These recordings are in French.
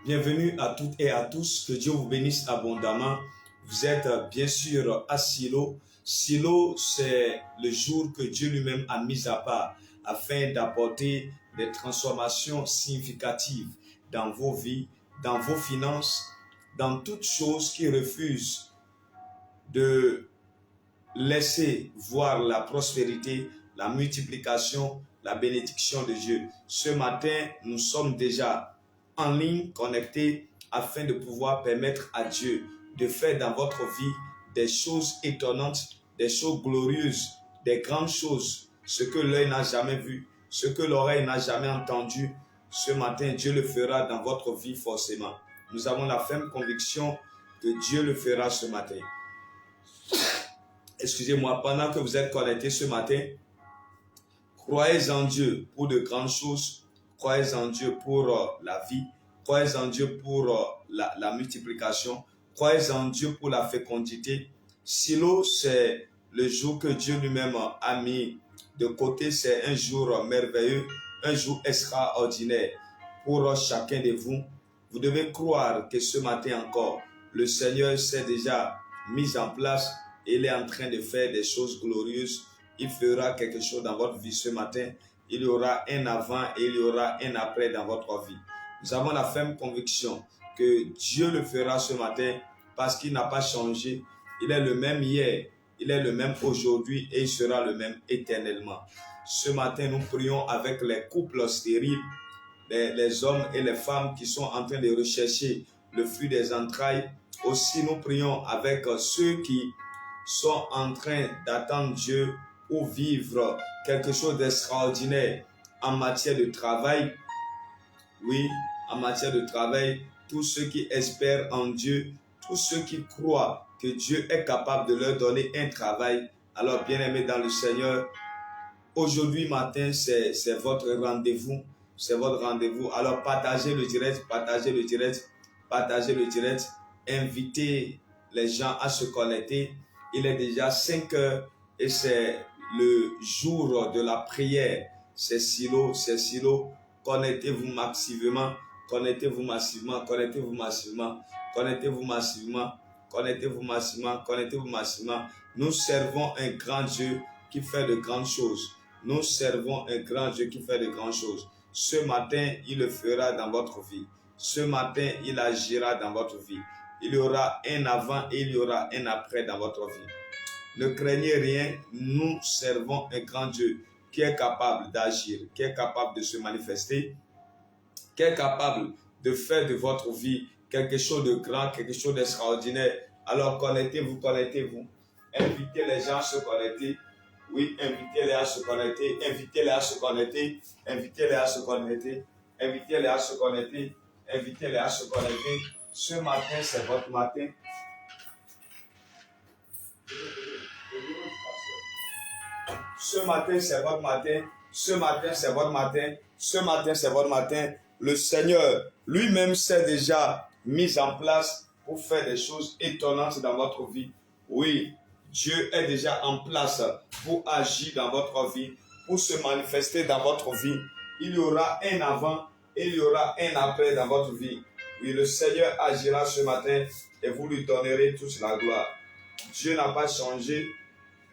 Bienvenue à toutes et à tous, que Dieu vous bénisse abondamment. Vous êtes bien sûr à Silo. Silo, c'est le jour que Dieu lui-même a mis à part afin d'apporter des transformations significatives dans vos vies, dans vos finances, dans toutes choses qui refusent de laisser voir la prospérité, la multiplication, la bénédiction de Dieu. Ce matin, nous sommes déjà en ligne, connectés, afin de pouvoir permettre à Dieu de faire dans votre vie des choses étonnantes, des choses glorieuses, des grandes choses, ce que l'œil n'a jamais vu, ce que l'oreille n'a jamais entendu. Ce matin, Dieu le fera dans votre vie forcément. Nous avons la ferme conviction que Dieu le fera ce matin. Excusez-moi, pendant que vous êtes connectés ce matin, croyez en Dieu pour de grandes choses, croyez en Dieu pour la vie, croyez en Dieu pour la multiplication, croyez en Dieu pour la fécondité. Silo, c'est le jour que Dieu lui-même a mis de côté, c'est un jour merveilleux, un jour extraordinaire pour chacun de vous. Vous devez croire que ce matin encore, le Seigneur s'est déjà mis en place. Il est en train de faire des choses glorieuses. Il fera quelque chose dans votre vie ce matin. Il y aura un avant et il y aura un après dans votre vie. Nous avons la ferme conviction que Dieu le fera ce matin parce qu'il n'a pas changé. Il est le même hier, il est le même aujourd'hui et il sera le même éternellement. Ce matin, nous prions avec les couples stériles, les hommes et les femmes qui sont en train de rechercher le fruit des entrailles. Aussi, nous prions avec ceux qui sont en train d'attendre Dieu ou vivre quelque chose d'extraordinaire en matière de travail. Oui, en matière de travail, tous ceux qui espèrent en Dieu, tous ceux qui croient que Dieu est capable de leur donner un travail. Alors, bien-aimés dans le Seigneur, aujourd'hui matin, c'est votre rendez-vous. C'est votre rendez-vous. Alors, partagez le direct, partagez le direct, partagez le direct. Invitez les gens à se connecter. Il est déjà 5 heures et c'est le jour de la prière. C'est Silo, c'est Silo. Connectez-vous massivement, connectez-vous massivement, connectez-vous massivement, connectez-vous massivement, connectez-vous massivement, connectez-vous massivement. Nous servons un grand Dieu qui fait de grandes choses. Nous servons un grand Dieu qui fait de grandes choses. Ce matin, il le fera dans votre vie. Ce matin, il agira dans votre vie. Il y aura un avant et il y aura un après dans votre vie. Ne craignez rien, nous servons un grand Dieu qui est capable d'agir, qui est capable de se manifester, qui est capable de faire de votre vie quelque chose de grand, quelque chose d'extraordinaire. Alors connectez-vous, connectez-vous. Invitez les gens à se connecter. Oui, invitez-les à se connecter, invitez-les à se connecter, invitez-les à se connecter, invitez-les à se connecter, invitez-les à se connecter. Ce matin, c'est votre matin. Ce matin, c'est votre matin. Ce matin, c'est votre matin. Ce matin, c'est votre matin. Le Seigneur lui-même s'est déjà mis en place pour faire des choses étonnantes dans votre vie. Oui, Dieu est déjà en place pour agir dans votre vie, pour se manifester dans votre vie. Il y aura un avant et il y aura un après dans votre vie. Oui, le Seigneur agira ce matin et vous lui donnerez toute la gloire. Dieu n'a pas changé.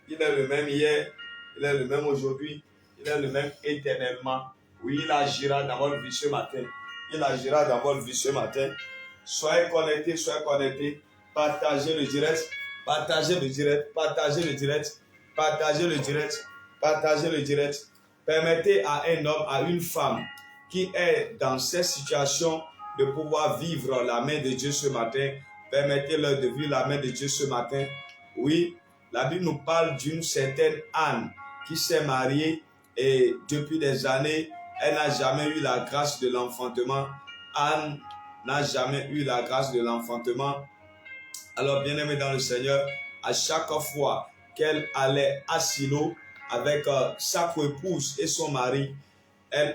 Il est le même hier, il est le même aujourd'hui, il est le même éternellement. Oui, il agira dans votre vie ce matin. Il agira dans votre vie ce matin. Soyez connectés, soyez connectés. Partagez le direct, partagez le direct, partagez le direct, partagez le direct, partagez le direct. Permettez à un homme, à une femme qui est dans cette situation de pouvoir vivre la main de Dieu ce matin. Permettez-leur de vivre la main de Dieu ce matin. Oui, la Bible nous parle d'une certaine Anne qui s'est mariée et depuis des années, elle n'a jamais eu la grâce de l'enfantement. Anne n'a jamais eu la grâce de l'enfantement. Alors, bien-aimé dans le Seigneur, à chaque fois qu'elle allait à Silo avec sa co-épouse et son mari, elle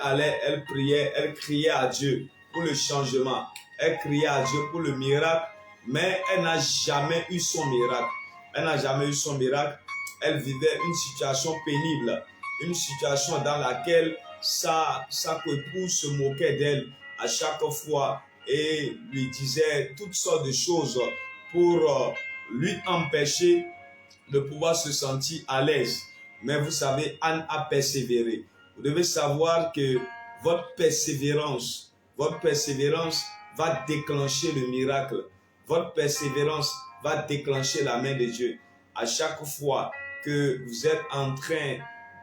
priait, elle criait à Dieu pour le changement. Elle criait à Dieu pour le miracle, mais elle n'a jamais eu son miracle. Elle n'a jamais eu son miracle. Elle vivait une situation pénible, une situation dans laquelle sa co-épouse se moquait d'elle à chaque fois et lui disait toutes sortes de choses pour lui empêcher de pouvoir se sentir à l'aise. Mais vous savez, Anne a persévéré. Vous devez savoir que votre persévérance va déclencher le miracle. Votre persévérance va déclencher la main de Dieu. À chaque fois que vous êtes en train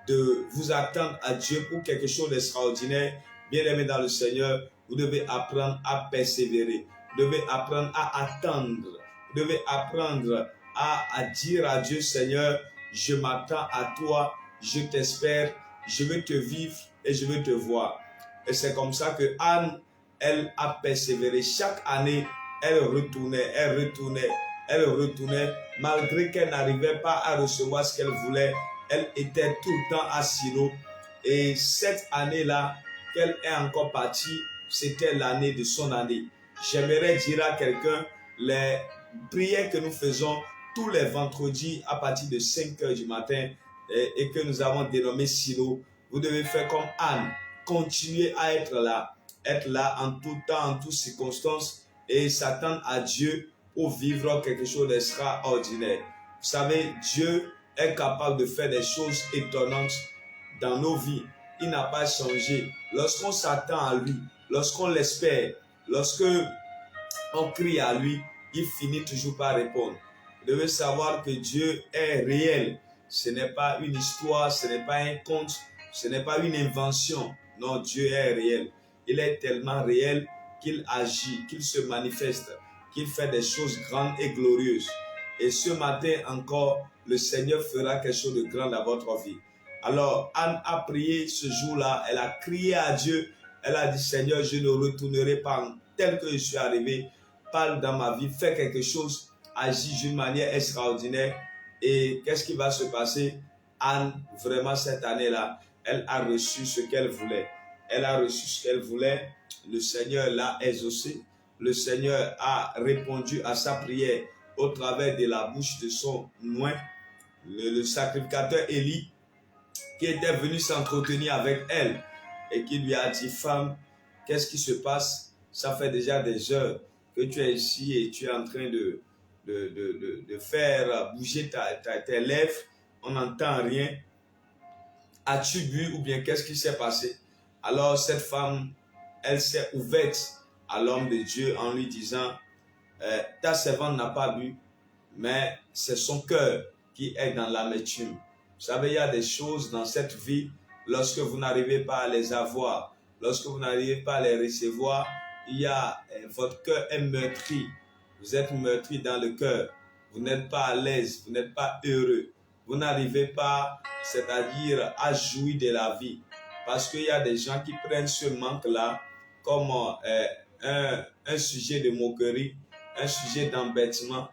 de vous attendre à Dieu pour quelque chose d'extraordinaire, bien aimé dans le Seigneur, vous devez apprendre à persévérer. Vous devez apprendre à attendre. Vous devez apprendre à dire à Dieu, Seigneur, je m'attends à toi, je t'espère, je veux te vivre et je veux te voir. Et c'est comme ça que Anne, elle a persévéré. Chaque année, elle retournait, malgré qu'elle n'arrivait pas à recevoir ce qu'elle voulait. Elle était tout le temps à Silo. Et cette année-là, qu'elle est encore partie, c'était l'année de son année. J'aimerais dire à quelqu'un, les prières que nous faisons tous les vendredis à partir de 5 heures du matin et que nous avons dénommé Silo, vous devez faire comme Anne. Continuez à être là en tout temps, en toutes circonstances et s'attendre à Dieu pour vivre quelque chose d'extraordinaire. Vous savez, Dieu est capable de faire des choses étonnantes dans nos vies. Il n'a pas changé. Lorsqu'on s'attend à lui, lorsqu'on l'espère, lorsque on crie à lui, il finit toujours par répondre. Vous devez savoir que Dieu est réel. Ce n'est pas une histoire, ce n'est pas un conte, ce n'est pas une invention. Non, Dieu est réel. Il est tellement réel qu'il agit, qu'il se manifeste, qu'il fait des choses grandes et glorieuses. Et ce matin encore, le Seigneur fera quelque chose de grand dans votre vie. Alors, Anne a prié ce jour-là, elle a crié à Dieu, elle a dit, Seigneur, je ne retournerai pas tel que je suis arrivé. Parle dans ma vie, fais quelque chose, agis d'une manière extraordinaire. Et qu'est-ce qui va se passer? Anne, vraiment cette année-là, elle a reçu ce qu'elle voulait. Elle a reçu ce qu'elle voulait. Le Seigneur l'a exaucé. Le Seigneur a répondu à sa prière au travers de la bouche de son oint. Le sacrificateur Élie, qui était venu s'entretenir avec elle et qui lui a dit, femme, qu'est-ce qui se passe? Ça fait déjà des heures que tu es ici et tu es en train de faire bouger tes lèvres, on n'entend rien. As-tu bu ou bien qu'est-ce qui s'est passé? Alors cette femme, elle s'est ouverte à l'homme de Dieu en lui disant, ta servante n'a pas bu, mais c'est son cœur qui est dans l'amertume. Vous savez, il y a des choses dans cette vie, lorsque vous n'arrivez pas à les avoir, lorsque vous n'arrivez pas à les recevoir, votre cœur est meurtri. Vous êtes meurtri dans le cœur. Vous n'êtes pas à l'aise, vous n'êtes pas heureux. Vous n'arrivez pas, c'est-à-dire à jouir de la vie. Parce qu'il y a des gens qui prennent ce manque-là comme un sujet de moquerie, un sujet d'embêtement.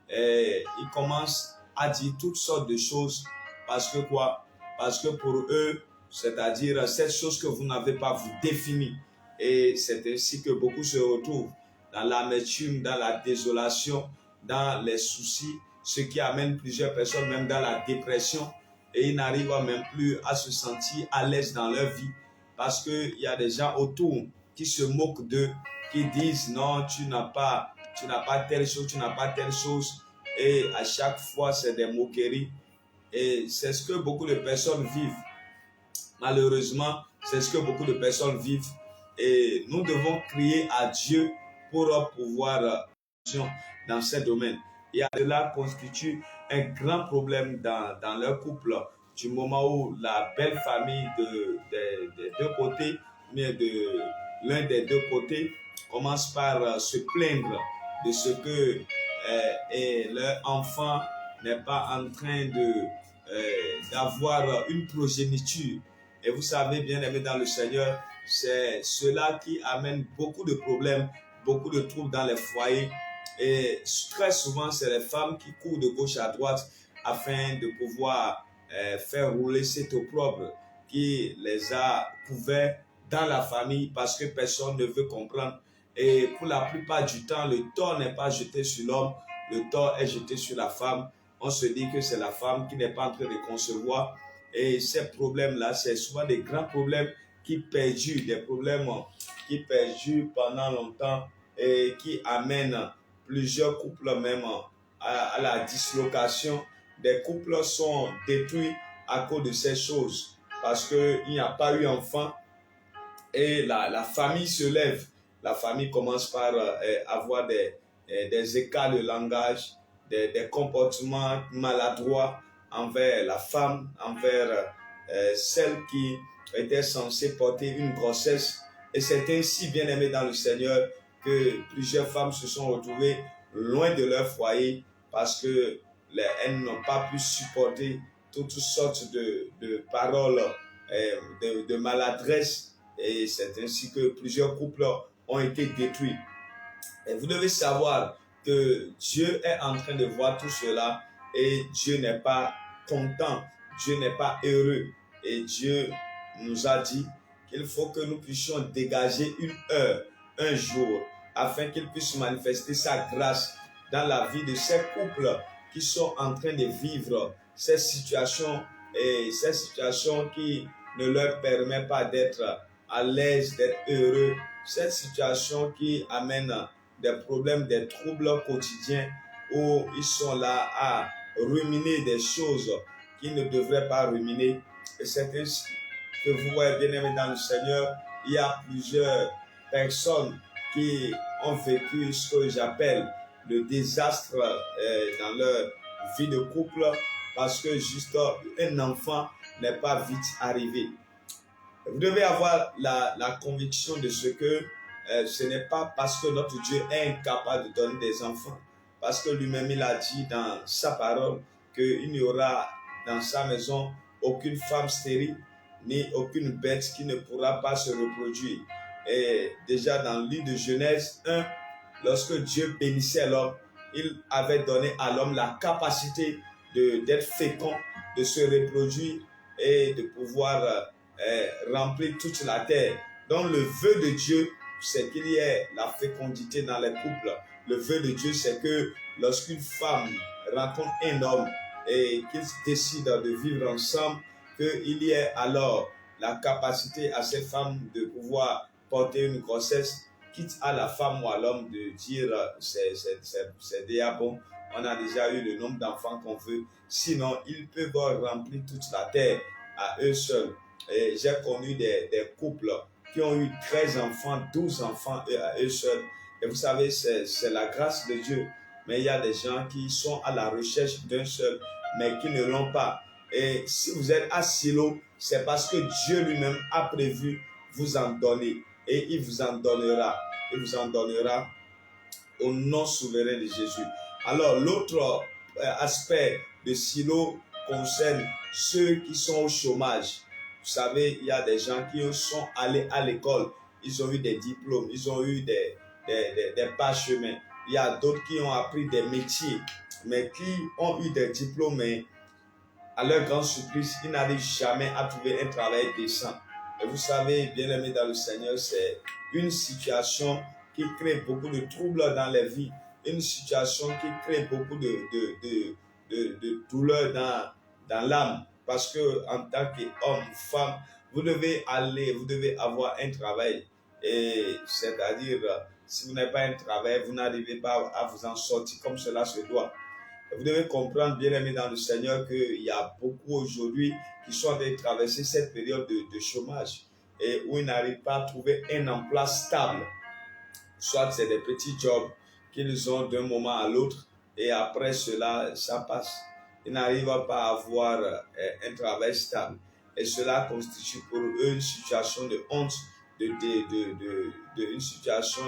Ils commencent à dire toutes sortes de choses. Parce que quoi? Parce que pour eux, c'est-à-dire cette chose que vous n'avez pas vous définie. Et c'est ainsi que beaucoup se retrouvent dans l'amertume, dans la désolation, dans les soucis, ce qui amène plusieurs personnes même dans la dépression et ils n'arrivent même plus à se sentir à l'aise dans leur vie parce qu'il y a des gens autour qui se moquent d'eux, qui disent non, tu n'as pas telle chose, tu n'as pas telle chose et à chaque fois c'est des moqueries et c'est ce que beaucoup de personnes vivent. Malheureusement, c'est ce que beaucoup de personnes vivent et nous devons crier à Dieu pour pouvoir dans ces domaines. Et cela constitue un grand problème dans leur couple du moment où la belle famille des deux côtés, mais de l'un des deux côtés, commence par se plaindre de ce que leur enfant n'est pas en train d'avoir une progéniture. Et vous savez, bien aimé dans le Seigneur, c'est cela qui amène beaucoup de problèmes, beaucoup de troubles dans les foyers. Et très souvent, c'est les femmes qui courent de gauche à droite afin de pouvoir faire rouler cet opprobre qui les a couverts dans la famille parce que personne ne veut comprendre. Et pour la plupart du temps, le tort n'est pas jeté sur l'homme, le tort est jeté sur la femme. On se dit que c'est la femme qui n'est pas en train de concevoir. Et ces problèmes-là, c'est souvent des grands problèmes qui perdurent, des problèmes qui perdurent pendant longtemps et qui amène plusieurs couples même à la dislocation. Des couples sont détruits à cause de ces choses parce qu'il n'y a pas eu enfant et la famille se lève. La famille commence par avoir des écarts de langage, des comportements maladroits envers la femme, envers celle qui était censée porter une grossesse. Et c'est ainsi, bien aimé dans le Seigneur, que plusieurs femmes se sont retrouvées loin de leur foyer parce que elles n'ont pas pu supporter toutes sortes de paroles, de maladresse. Et c'est ainsi que plusieurs couples ont été détruits. Et vous devez savoir que Dieu est en train de voir tout cela et Dieu n'est pas content, Dieu n'est pas heureux. Et Dieu nous a dit qu'il faut que nous puissions dégager une heure, un jour, afin qu'il puisse manifester sa grâce dans la vie de ces couples qui sont en train de vivre ces situations et ces situations qui ne leur permettent pas d'être à l'aise, d'être heureux. Cette situation qui amène des problèmes, des troubles quotidiens où ils sont là à ruminer des choses qu'ils ne devraient pas ruminer. Et c'est ainsi que vous voyez, bien aimé dans le Seigneur, il y a plusieurs personnes qui ont vécu ce que j'appelle le désastre dans leur vie de couple parce que juste un enfant n'est pas vite arrivé. Vous devez avoir la conviction de ce que ce n'est pas parce que notre Dieu est incapable de donner des enfants, parce que lui-même il a dit dans sa parole qu'il n'y aura dans sa maison aucune femme stérile, ni aucune bête qui ne pourra pas se reproduire. Et déjà dans le livre de Genèse 1, lorsque Dieu bénissait l'homme, il avait donné à l'homme la capacité d'être fécond, de se reproduire et de pouvoir remplir toute la terre. Donc le vœu de Dieu, c'est qu'il y ait la fécondité dans les couples. Le vœu de Dieu, c'est que lorsqu'une femme rencontre un homme et qu'ils décident de vivre ensemble, qu'il y ait alors la capacité à ces femmes de pouvoir porter une grossesse, quitte à la femme ou à l'homme de dire c'est déjà bon, on a déjà eu le nombre d'enfants qu'on veut, sinon ils peuvent remplir toute la terre à eux seuls. Et j'ai connu des couples qui ont eu 13 enfants, 12 enfants à eux seuls. Et vous savez, c'est la grâce de Dieu. Mais il y a des gens qui sont à la recherche d'un seul, mais qui ne l'ont pas. Et si vous êtes à Silo, c'est parce que Dieu lui-même a prévu vous en donner. Et il vous en donnera. Il vous en donnera au nom souverain de Jésus. Alors, l'autre aspect de Silo concerne ceux qui sont au chômage. Vous savez, il y a des gens qui sont allés à l'école, ils ont eu des diplômes, ils ont eu des parchemins. Il y a d'autres qui ont appris des métiers, mais qui ont eu des diplômes, mais à leur grande surprise, ils n'arrivent jamais à trouver un travail décent. Et vous savez, bien aimé dans le Seigneur, c'est une situation qui crée beaucoup de troubles dans les vies, une situation qui crée beaucoup de douleur dans l'âme. Parce que en tant qu'homme, femme, vous devez avoir un travail. Et c'est-à-dire, si vous n'avez pas un travail, vous n'arrivez pas à vous en sortir comme cela se doit. Vous devez comprendre, bien aimé dans le Seigneur, qu'il y a beaucoup aujourd'hui qui sont en train de traverser cette période de chômage et où ils n'arrivent pas à trouver un emploi stable. Soit c'est des petits jobs qu'ils ont d'un moment à l'autre et après cela, ça passe. Ils n'arrivent pas à avoir un travail stable. Et cela constitue pour eux une situation de honte, une situation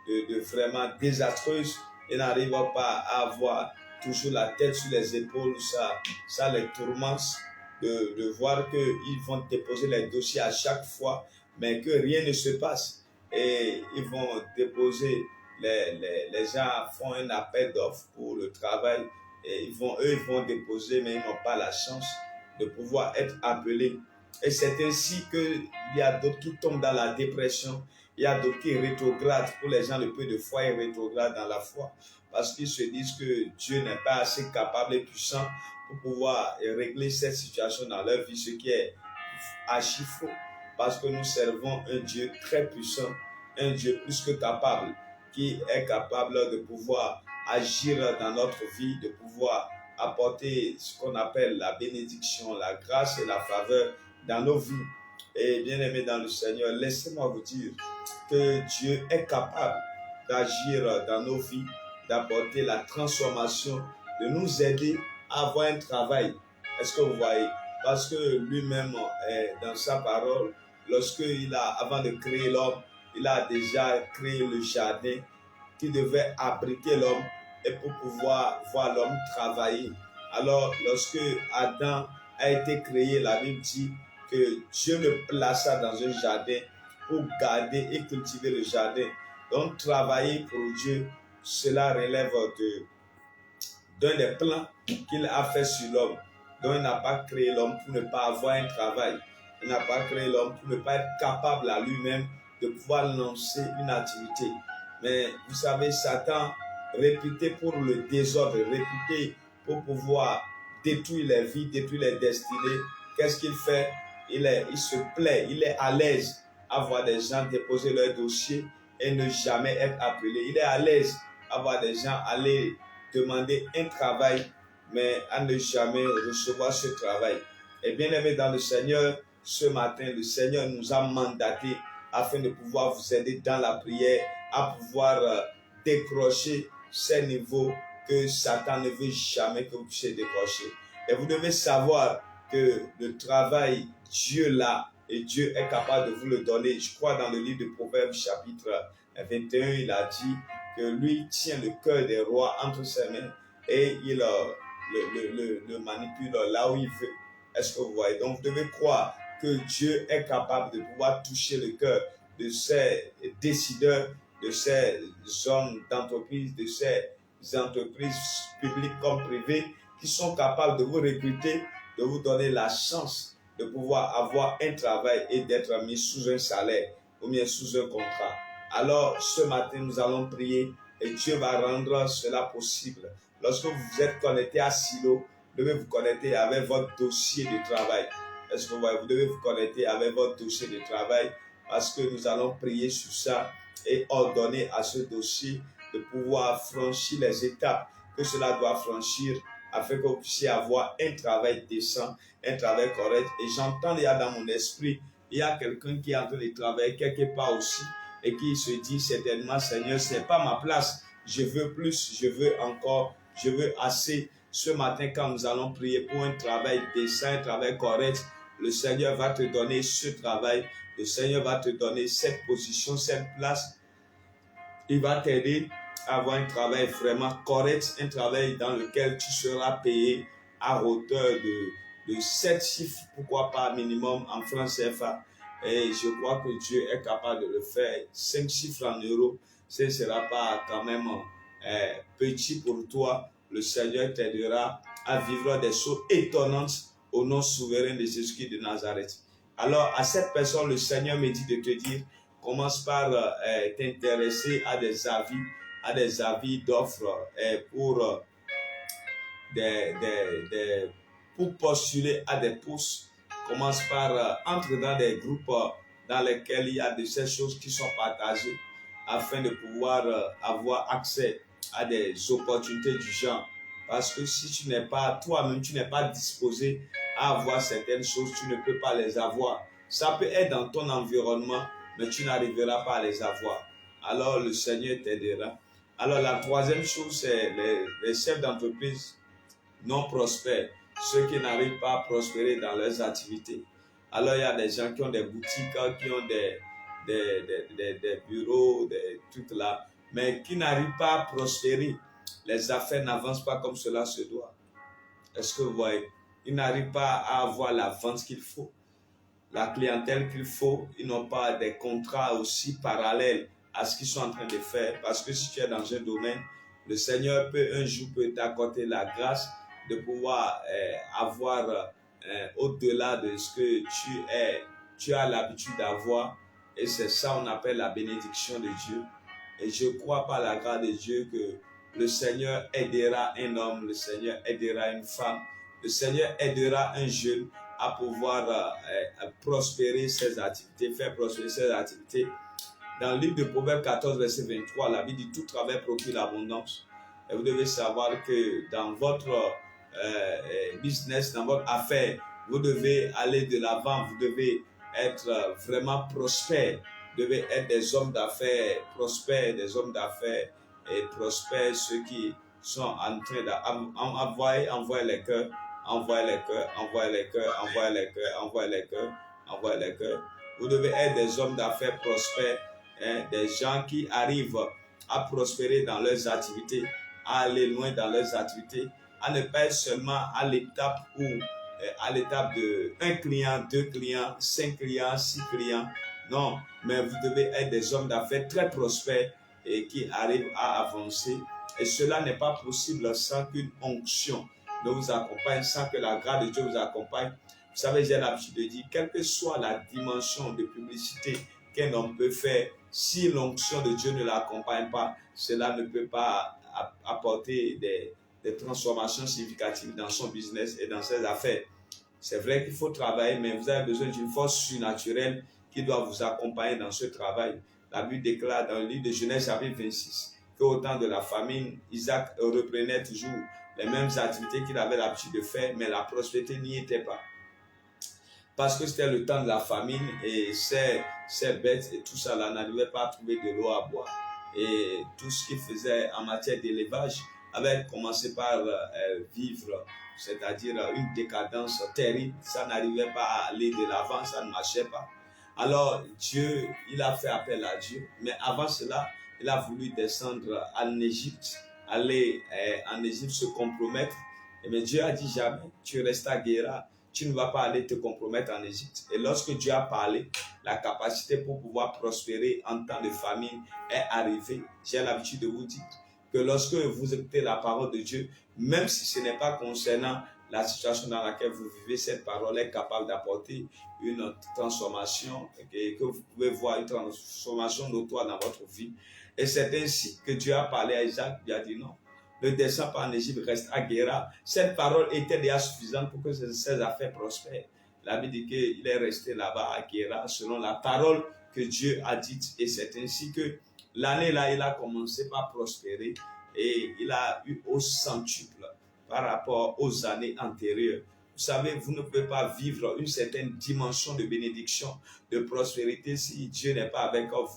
de vraiment désastreuse. Ils n'arrivent pas à avoir toujours la tête sur les épaules, ça les tourmente de voir qu'ils vont déposer les dossiers à chaque fois, mais que rien ne se passe. Et ils vont déposer, les gens font un appel d'offres pour le travail, et ils vont déposer, mais ils n'ont pas la chance de pouvoir être appelés. Et c'est ainsi qu'il y a d'autres qui tombent dans la dépression, il y a d'autres qui rétrogradent. Pour les gens de peu de foi, ils rétrogradent dans la foi parce qu'ils se disent que Dieu n'est pas assez capable et puissant pour pouvoir régler cette situation dans leur vie, ce qui est archi faux, parce que nous servons un Dieu très puissant, un Dieu plus que capable. qui est capable de pouvoir agir dans notre vie, de pouvoir apporter ce qu'on appelle la bénédiction, la grâce et la faveur dans nos vies. Et bien aimé dans le Seigneur, laissez-moi vous dire que Dieu est capable d'agir dans nos vies, d'apporter la transformation, de nous aider à avoir un travail. Est-ce que vous voyez? Parce que lui-même, dans sa parole, avant de créer l'homme, il a déjà créé le jardin qui devait abriter l'homme et pour pouvoir voir l'homme travailler. Alors, lorsque Adam a été créé, la Bible dit que Dieu le plaça dans un jardin pour garder et cultiver le jardin. Donc, travailler pour Dieu, cela relève d'un des plans qu'il a fait sur l'homme. Donc, il n'a pas créé l'homme pour ne pas avoir un travail. Il n'a pas créé l'homme pour ne pas être capable à lui-même de pouvoir lancer une activité. Mais vous savez, Satan, réputé pour le désordre, réputé pour pouvoir détruire les vies, détruire les destinées, qu'est-ce qu'il fait? Il se plaît, il est à l'aise à voir des gens déposer leur dossier et ne jamais être appelé. Il est à l'aise à voir des gens aller demander un travail, mais à ne jamais recevoir ce travail. Et bien aimé dans le Seigneur, ce matin, le Seigneur nous a mandatés afin de pouvoir vous aider dans la prière, à pouvoir décrocher ces niveaux que Satan ne veut jamais que vous puissiez décrocher. Et vous devez savoir que le travail, Dieu l'a et Dieu est capable de vous le donner. Je crois dans le livre de Proverbes chapitre 21, il a dit que lui tient le cœur des rois entre ses mains et il le manipule là où il veut. Est-ce que vous voyez? Donc vous devez croire que Dieu est capable de pouvoir toucher le cœur de ces décideurs, de ces hommes d'entreprise, de ces entreprises publiques comme privées qui sont capables de vous recruter, de vous donner la chance de pouvoir avoir un travail et d'être mis sous un salaire ou bien sous un contrat. Alors ce matin, nous allons prier et Dieu va rendre cela possible. Lorsque vous êtes connecté à Silo, vous devez vous connecter avec votre dossier de travail. Est-ce que vous devez vous connecter avec votre dossier de travail parce que nous allons prier sur ça et ordonner à ce dossier de pouvoir franchir les étapes que cela doit franchir afin que vous puissiez avoir un travail décent, un travail correct. Et j'entends il y a dans mon esprit, il y a quelqu'un qui est en train de travailler quelque part aussi et qui se dit certainement, Seigneur, ce n'est pas ma place, je veux plus, je veux encore, je veux assez. Ce matin, quand nous allons prier pour un travail décent, un travail correct, le Seigneur va te donner ce travail, le Seigneur va te donner cette position, cette place. Il va t'aider à avoir un travail vraiment correct, un travail dans lequel tu seras payé à hauteur de 7 chiffres, pourquoi pas minimum en francs CFA. Et je crois que Dieu est capable de le faire. 5 chiffres en euros, ce ne sera pas quand même petit pour toi. Le Seigneur t'aidera à vivre des choses étonnantes au nom souverain de Jésus-Christ de Nazareth. Alors, à cette personne, le Seigneur me dit de te dire, commence par t'intéresser à des avis d'offres pour pour postuler à des postes. Commence par entrer dans des groupes dans lesquels il y a de ces choses qui sont partagées afin de pouvoir avoir accès à des opportunités du genre. Parce que si tu n'es pas, toi-même, tu n'es pas disposé à avoir certaines choses, tu ne peux pas les avoir. Ça peut être dans ton environnement, mais tu n'arriveras pas à les avoir. Alors le Seigneur t'aidera. Alors la troisième chose, c'est les chefs d'entreprise non prospères, ceux qui n'arrivent pas à prospérer dans leurs activités. Alors il y a des gens qui ont des boutiques, qui ont des bureaux, des trucs là, mais qui n'arrivent pas à prospérer. Les affaires n'avancent pas comme cela se doit. Est-ce que vous voyez? Ils n'arrivent pas à avoir la vente qu'il faut, la clientèle qu'il faut. Ils n'ont pas des contrats aussi parallèles à ce qu'ils sont en train de faire. Parce que si tu es dans un domaine, le Seigneur peut un jour t'accorder la grâce de pouvoir avoir au-delà de ce que tu as l'habitude d'avoir. Et c'est ça qu'on appelle la bénédiction de Dieu. Et je crois par la grâce de Dieu que le Seigneur aidera un homme, le Seigneur aidera une femme, le Seigneur aidera un jeune à pouvoir prospérer ses activités, faire prospérer ses activités Dans le livre de Proverbes 14, verset 23, la Bible dit tout travail procure l'abondance. Et vous devez savoir que dans votre business, dans votre affaire, vous devez aller de l'avant, vous devez être vraiment prospère. Vous devez être des hommes d'affaires prospères, des hommes d'affaires et prospères, ceux qui sont en train d'envoyer les cœurs, envoyer les cœurs, envoyer les cœurs, envoyer les cœurs, envoyer les cœurs, envoyer les cœurs. Vous devez être des hommes d'affaires prospères, hein, des gens qui arrivent à prospérer dans leurs activités, à aller loin dans leurs activités, à ne pas être seulement à l'étape où, à l'étape de 1 client, 2 clients, 5 clients, 6 clients. Non, mais vous devez être des hommes d'affaires très prospères et qui arrivent à avancer. Et cela n'est pas possible sans qu'une onction ne vous accompagne, sans que la grâce de Dieu vous accompagne. Vous savez, j'ai l'habitude de dire, quelle que soit la dimension de publicité qu'un homme peut faire, si l'onction de Dieu ne l'accompagne pas, cela ne peut pas apporter des transformations significatives dans son business et dans ses affaires. C'est vrai qu'il faut travailler, mais vous avez besoin d'une force surnaturelle qui doit vous accompagner dans ce travail. La Bible déclare dans le livre de Genèse chapitre 26 qu'au temps de la famine, Isaac reprenait toujours les mêmes activités qu'il avait l'habitude de faire, mais la prospérité n'y était pas. Parce que c'était le temps de la famine et ces bêtes et tout ça là n'arrivaient pas à trouver de l'eau à boire. Et tout ce qu'ils faisaient en matière d'élevage avait commencé par vivre, c'est-à-dire une décadence terrible. Ça n'arrivait pas à aller de l'avant, ça ne marchait pas. Alors Dieu, il a fait appel à Dieu, mais avant cela, il a voulu descendre en Égypte, aller en Égypte se compromettre. Mais Dieu a dit jamais, tu restes à Guéra, tu ne vas pas aller te compromettre en Égypte. Et lorsque Dieu a parlé, la capacité pour pouvoir prospérer en temps de famine est arrivée. J'ai l'habitude de vous dire que lorsque vous écoutez la parole de Dieu, même si ce n'est pas concernant la situation dans laquelle vous vivez, cette parole est capable d'apporter une transformation et que vous pouvez voir une transformation notoire dans votre vie. Et c'est ainsi que Dieu a parlé à Isaac, il a dit non, ne descends pas en Égypte, reste à Guéra. Cette parole était déjà suffisante pour que ses affaires prospèrent. La Bible dit qu'il est resté là-bas à Guéra selon la parole que Dieu a dite. Et c'est ainsi que l'année-là, il a commencé par prospérer et il a eu au centuple par rapport aux années antérieures. Vous savez, vous ne pouvez pas vivre une certaine dimension de bénédiction, de prospérité si Dieu n'est pas avec vous.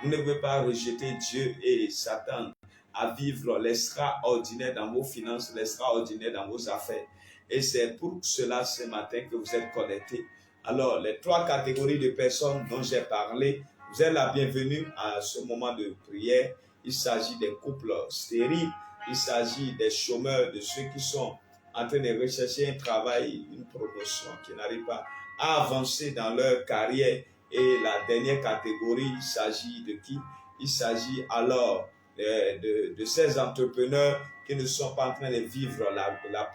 Vous ne pouvez pas rejeter Dieu et Satan à vivre l'extraordinaire dans vos finances, l'extraordinaire dans vos affaires. Et c'est pour cela ce matin que vous êtes connectés. Alors, les 3 catégories de personnes dont j'ai parlé, vous êtes la bienvenue à ce moment de prière. Il s'agit des couples stériles, il s'agit des chômeurs, de ceux qui sont en train de rechercher un travail, une promotion, qui n'arrivent pas à avancer dans leur carrière. Et la dernière catégorie, il s'agit de qui? Il s'agit alors de ces entrepreneurs qui ne sont pas en train de vivre la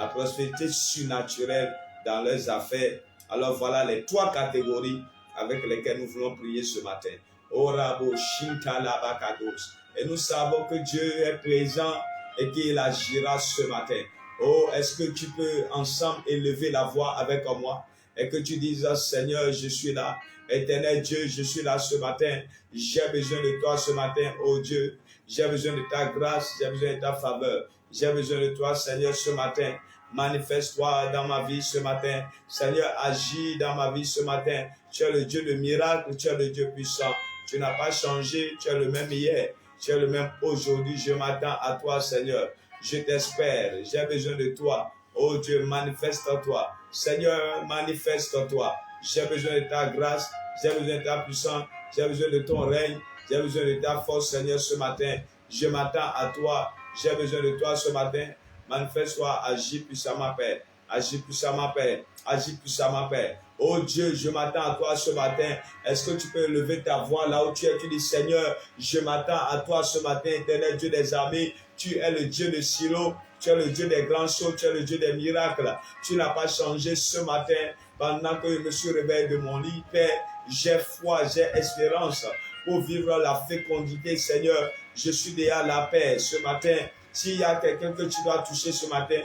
prospérité surnaturelle dans leurs affaires. Alors voilà les 3 catégories avec lesquelles nous voulons prier ce matin. Orabo Shintalabakados. Et nous savons que Dieu est présent et qu'il agira ce matin. Oh, est-ce que tu peux ensemble élever la voix avec moi et que tu dises, Seigneur, je suis là. Éternel Dieu, je suis là ce matin. J'ai besoin de toi ce matin, oh Dieu. J'ai besoin de ta grâce, j'ai besoin de ta faveur. J'ai besoin de toi, Seigneur, ce matin. Manifeste-toi dans ma vie ce matin. Seigneur, agis dans ma vie ce matin. Tu es le Dieu de miracles, tu es le Dieu puissant. Tu n'as pas changé, tu es le même hier. Tu es le même aujourd'hui. Je m'attends à toi, Seigneur. Je t'espère. J'ai besoin de toi. Oh Dieu, manifeste-toi. Seigneur, manifeste-toi. J'ai besoin de ta grâce. J'ai besoin de ta puissance. J'ai besoin de ton règne. J'ai besoin de ta force, Seigneur, ce matin. Je m'attends à toi. J'ai besoin de toi ce matin. Manifeste-toi, agis puissamment, Père. Agis puissamment, Père. Agis puissamment, Père. Oh Dieu, je m'attends à toi ce matin. Est-ce que tu peux lever ta voix là où tu es? Tu dis, Seigneur, je m'attends à toi ce matin, éternel Dieu des armées. Tu es le Dieu de Silo. Tu es le Dieu des grands choses. Tu es le Dieu des miracles. Tu n'as pas changé ce matin. Pendant que je me suis réveillé de mon lit, Père, j'ai foi, j'ai espérance pour vivre la fécondité, Seigneur. Je suis déjà la paix ce matin. S'il y a quelqu'un que tu dois toucher ce matin,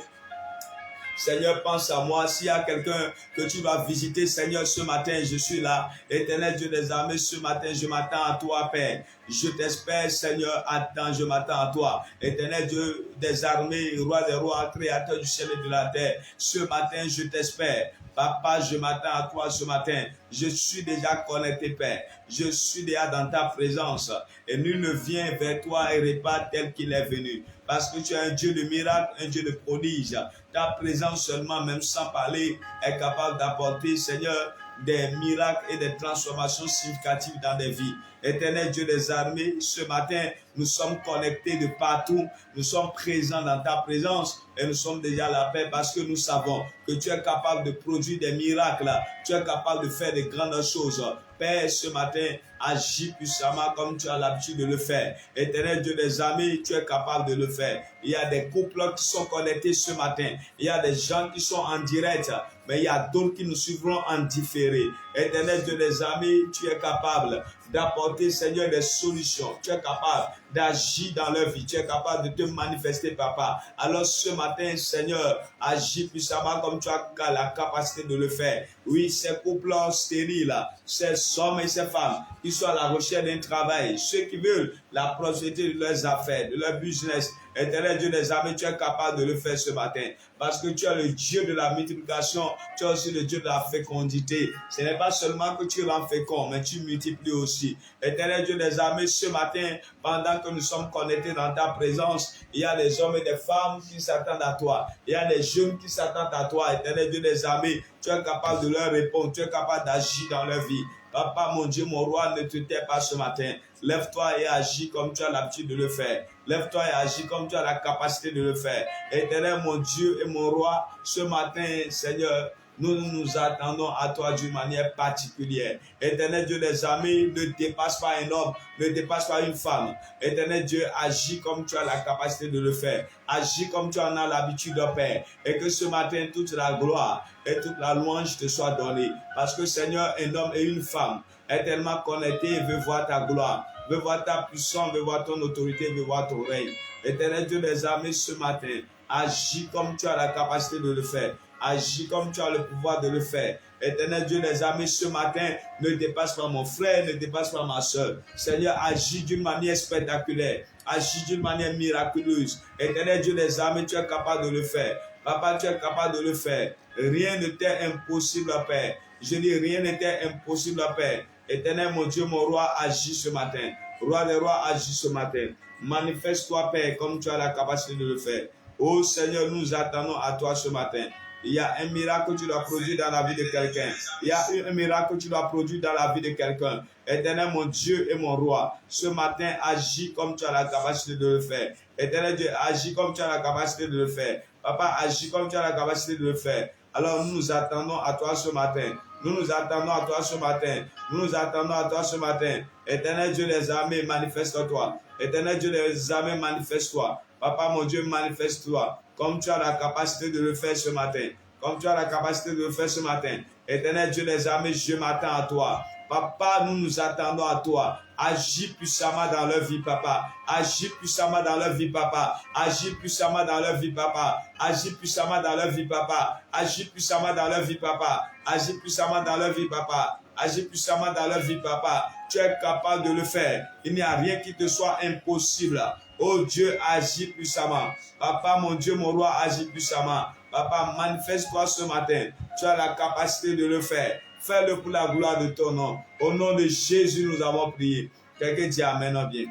Seigneur, pense à moi. S'il y a quelqu'un que tu vas visiter, Seigneur, ce matin, je suis là. Éternel Dieu des armées, ce matin, je m'attends à toi, Père. Je t'espère, Seigneur, attends, je m'attends à toi. Éternel Dieu des armées, roi des rois, créateur du ciel et de la terre. Ce matin, je t'espère. Papa, je m'attends à toi ce matin. Je suis déjà connecté, Père. Je suis déjà dans ta présence. Et nul ne vient vers toi et répare tel qu'il est venu. Parce que tu es un Dieu de miracles, un Dieu de prodiges. Ta présence seulement, même sans parler, est capable d'apporter, Seigneur, des miracles et des transformations significatives dans des vies. Éternel Dieu des armées, ce matin, nous sommes connectés de partout. Nous sommes présents dans ta présence et nous sommes déjà à la paix parce que nous savons que tu es capable de produire des miracles. Tu es capable de faire de grandes choses. Père, ce matin, agis puissamment comme tu as l'habitude de le faire. Éternel Dieu des armées, tu es capable de le faire. Il y a des couples qui sont connectés ce matin. Il y a des gens qui sont en direct, mais il y a d'autres qui nous suivront en différé. Éternel Dieu des armées, tu es capable d'apporter, Seigneur, des solutions. Tu es capable d'agir dans leur vie. Tu es capable de te manifester, Papa. Alors ce matin, Seigneur, agis puissamment comme tu as la capacité de le faire. Oui, ces couples stériles, ces hommes et ces femmes qui sont à la recherche d'un travail, ceux qui veulent la prospérité de leurs affaires, de leur business. Éternel Dieu des armées, tu es capable de le faire ce matin. Parce que tu es le Dieu de la multiplication, tu es aussi le Dieu de la fécondité. Ce n'est pas seulement que tu rends fécond, mais tu multiplies aussi. Éternel Dieu des armées, ce matin, pendant que nous sommes connectés dans ta présence, il y a des hommes et des femmes qui s'attendent à toi. Il y a des jeunes qui s'attendent à toi. Éternel Dieu des armées, tu es capable de leur répondre, tu es capable d'agir dans leur vie. Papa, mon Dieu, mon roi, ne te tais pas ce matin. Lève-toi et agis comme tu as l'habitude de le faire. Lève-toi et agis comme tu as la capacité de le faire. Éternel, mon Dieu et mon roi, ce matin, Seigneur, nous attendons à toi d'une manière particulière. Éternel Dieu des armées, ne dépasse pas un homme, ne dépasse pas une femme. Éternel Dieu, agis comme tu as la capacité de le faire. Agis comme tu en as l'habitude de faire. Et que ce matin, toute la gloire et toute la louange te soit donnée. Parce que Seigneur, un homme et une femme est tellement connecté et veut voir ta gloire, veut voir ta puissance, veut voir ton autorité, veut voir ton règne. Éternel Dieu des armées, ce matin, agis comme tu as la capacité de le faire. Agis comme tu as le pouvoir de le faire. Éternel Dieu des armées, ce matin, ne dépasse pas mon frère, ne dépasse pas ma soeur. Seigneur, agis d'une manière spectaculaire. Agis d'une manière miraculeuse. Éternel Dieu des armées, tu es capable de le faire. Papa, tu es capable de le faire. Rien ne t'est impossible, Père. Je dis, rien n'était impossible, Père. Éternel, mon Dieu, mon roi, agis ce matin. Roi des rois, agis ce matin. Manifeste-toi, Père, comme tu as la capacité de le faire. Oh Seigneur, nous attendons à toi ce matin. Il y a un miracle que tu dois produire dans la vie de quelqu'un. Il y a un miracle que tu dois produire dans la vie de quelqu'un. Éternel, mon Dieu et mon roi, ce matin, agis comme tu as la capacité de le faire. Éternel Dieu, agis comme tu as la capacité de le faire. Papa, agis comme tu as la capacité de le faire. Alors nous nous attendons à toi ce matin. Nous nous attendons à toi ce matin. Nous nous attendons à toi ce matin. Éternel Dieu des armées, manifeste-toi. Éternel Dieu des armées, manifeste-toi. Papa, mon Dieu, manifeste-toi. Comme tu as la capacité de le faire ce matin. Comme tu as la capacité de le faire ce matin. Éternel Dieu des armées, je m'attends à toi. Papa, nous nous attendons à toi. Agis puissamment dans leur vie, Papa. Agis puissamment dans leur vie, Papa. Agis puissamment dans leur vie, Papa. Agis puissamment dans leur vie, Papa. Agis puissamment dans leur vie, Papa. Agis puissamment dans leur vie, Papa. Agis puissamment dans leur vie, Papa. Tu es capable de le faire. Il n'y a rien qui te soit impossible. Oh Dieu, agis puissamment. Papa, mon Dieu, mon roi, agis puissamment. Papa, manifeste-toi ce matin. Tu as la capacité de le faire. Fais-le pour la gloire de ton nom. Au nom de Jésus, nous avons prié. Quelqu'un dit Amen en bien.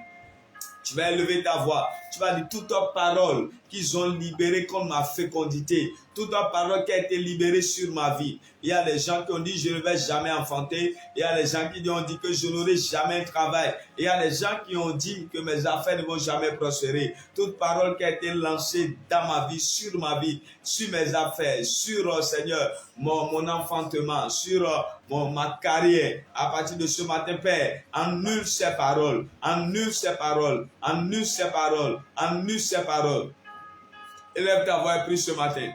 Tu vas élever ta voix. Tu vas dire toute parole qu'ils ont libérée comme ma fécondité. Toute parole qui a été libérée sur ma vie. Il y a des gens qui ont dit je ne vais jamais enfanter. Il y a des gens qui ont dit que je n'aurai jamais un travail. Il y a des gens qui ont dit que mes affaires ne vont jamais prospérer. Toute parole qui a été lancée dans ma vie, sur mes affaires, sur Seigneur, mon enfantement, sur ma carrière. À partir de ce matin, Père, annule ces paroles. Annule ces paroles. Annule ces paroles. Annule ces paroles. Élève ta voix et prie ce matin.